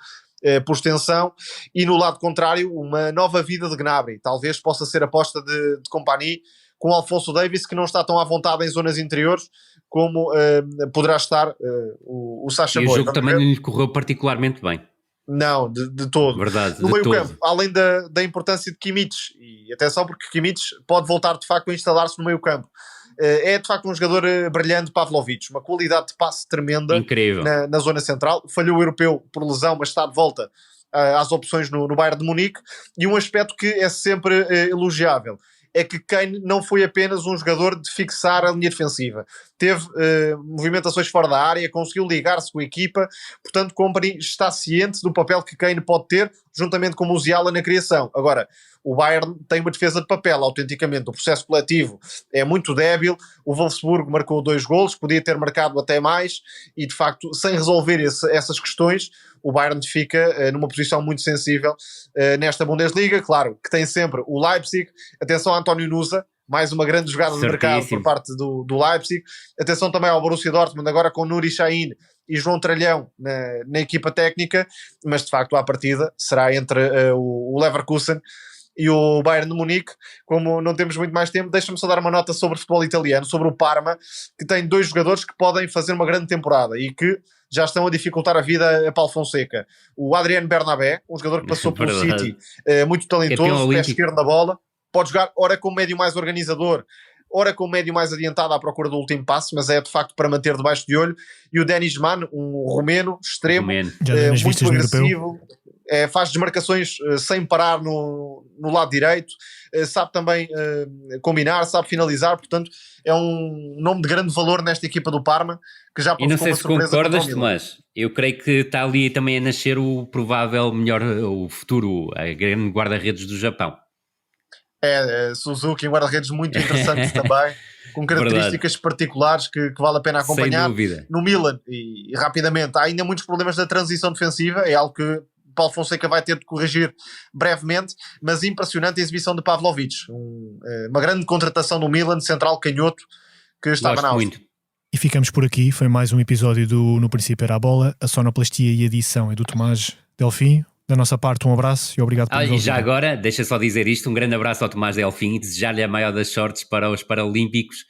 por extensão. E no lado contrário, uma nova vida de Gnabry, talvez possa ser aposta de Kompany, com Alphonso Davies, que não está tão à vontade em zonas interiores como poderá estar o Sacha Boey. E o jogo também lhe correu particularmente bem. Não, de todo. Verdade, no meio campo, além da importância de Kimmich, e atenção porque Kimmich pode voltar de facto a instalar-se no meio campo. É de facto um jogador brilhante, Pavlovic, uma qualidade de passe tremenda. Incrível. Na zona central, falhou o europeu por lesão, mas está de volta às opções no Bayern de Munique. E um aspecto que é sempre elogiável é que Kane não foi apenas um jogador de fixar a linha defensiva. Teve movimentações fora da área, conseguiu ligar-se com a equipa, portanto Kompany está ciente do papel que Kane pode ter, juntamente com o Musiala na criação. Agora, o Bayern tem uma defesa de papel, autenticamente. O processo coletivo é muito débil. O Wolfsburgo marcou 2 golos, podia ter marcado até mais, e de facto, sem resolver essas questões, o Bayern fica numa posição muito sensível nesta Bundesliga. Claro que tem sempre o Leipzig. Atenção a António Nusa, mais uma grande jogada de mercado por parte do Leipzig. Atenção também ao Borussia Dortmund, agora com Nuri Sahin e João Tralhão na equipa técnica, mas de facto à partida será entre o Leverkusen e o Bayern de Munique. Como não temos muito mais tempo, deixa-me só dar uma nota sobre o futebol italiano, sobre o Parma, que tem 2 jogadores que podem fazer uma grande temporada e que já estão a dificultar a vida a Paulo Fonseca. O Adriano Bernabé, um jogador que passou pelo City, muito talentoso, pé esquerdo na bola, pode jogar ora como médio mais organizador, ora com o médio mais adiantado à procura do último passo, mas é de facto para manter debaixo de olho. E o Denis Mann, um romeno extremo, muito agressivo, faz desmarcações sem parar no lado direito, sabe também combinar, sabe finalizar, portanto é um nome de grande valor nesta equipa do Parma, que já provocou uma surpresa. E não sei se concordas, Tomás, eu creio que está ali também a nascer o provável melhor, o futuro, a grande guarda-redes do Japão. Suzuki, um guarda-redes muito interessante também, com características particulares que vale a pena acompanhar. Sem dúvida. No Milan, e rapidamente, há ainda muitos problemas da transição defensiva, é algo que Paulo Fonseca vai ter de corrigir brevemente, mas impressionante a exibição de Pavlovic, uma grande contratação no Milan, central canhoto, que estava na Áustria. Muito. E ficamos por aqui, foi mais um episódio do No Princípio Era a Bola, a sonoplastia e a edição é do Tomás Delfim. Da nossa parte, um abraço e obrigado por nos ouvir. E já agora, deixa só dizer isto, um grande abraço ao Tomás Delfim e desejar-lhe a maior das sortes para os Paralímpicos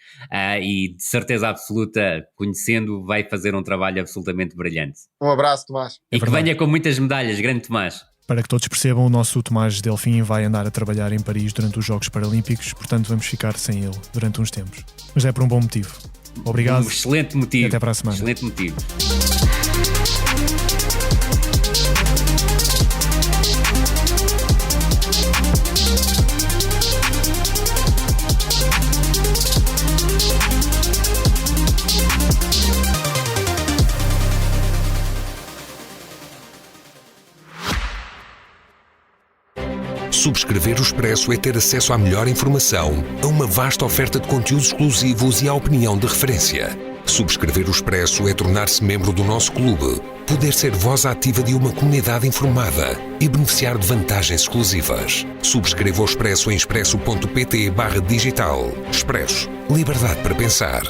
e de certeza absoluta, conhecendo, vai fazer um trabalho absolutamente brilhante. Um abraço, Tomás. E que venha com muitas medalhas, grande Tomás. Para que todos percebam, o nosso Tomás Delfim vai andar a trabalhar em Paris durante os Jogos Paralímpicos, portanto vamos ficar sem ele durante uns tempos. Mas é por um bom motivo. Obrigado. Um excelente motivo. E até para a semana. Excelente motivo. Subscrever o Expresso é ter acesso à melhor informação, a uma vasta oferta de conteúdos exclusivos e à opinião de referência. Subscrever o Expresso é tornar-se membro do nosso clube, poder ser voz ativa de uma comunidade informada e beneficiar de vantagens exclusivas. Subscreva o Expresso em expresso.pt/digital. Expresso. Liberdade para pensar.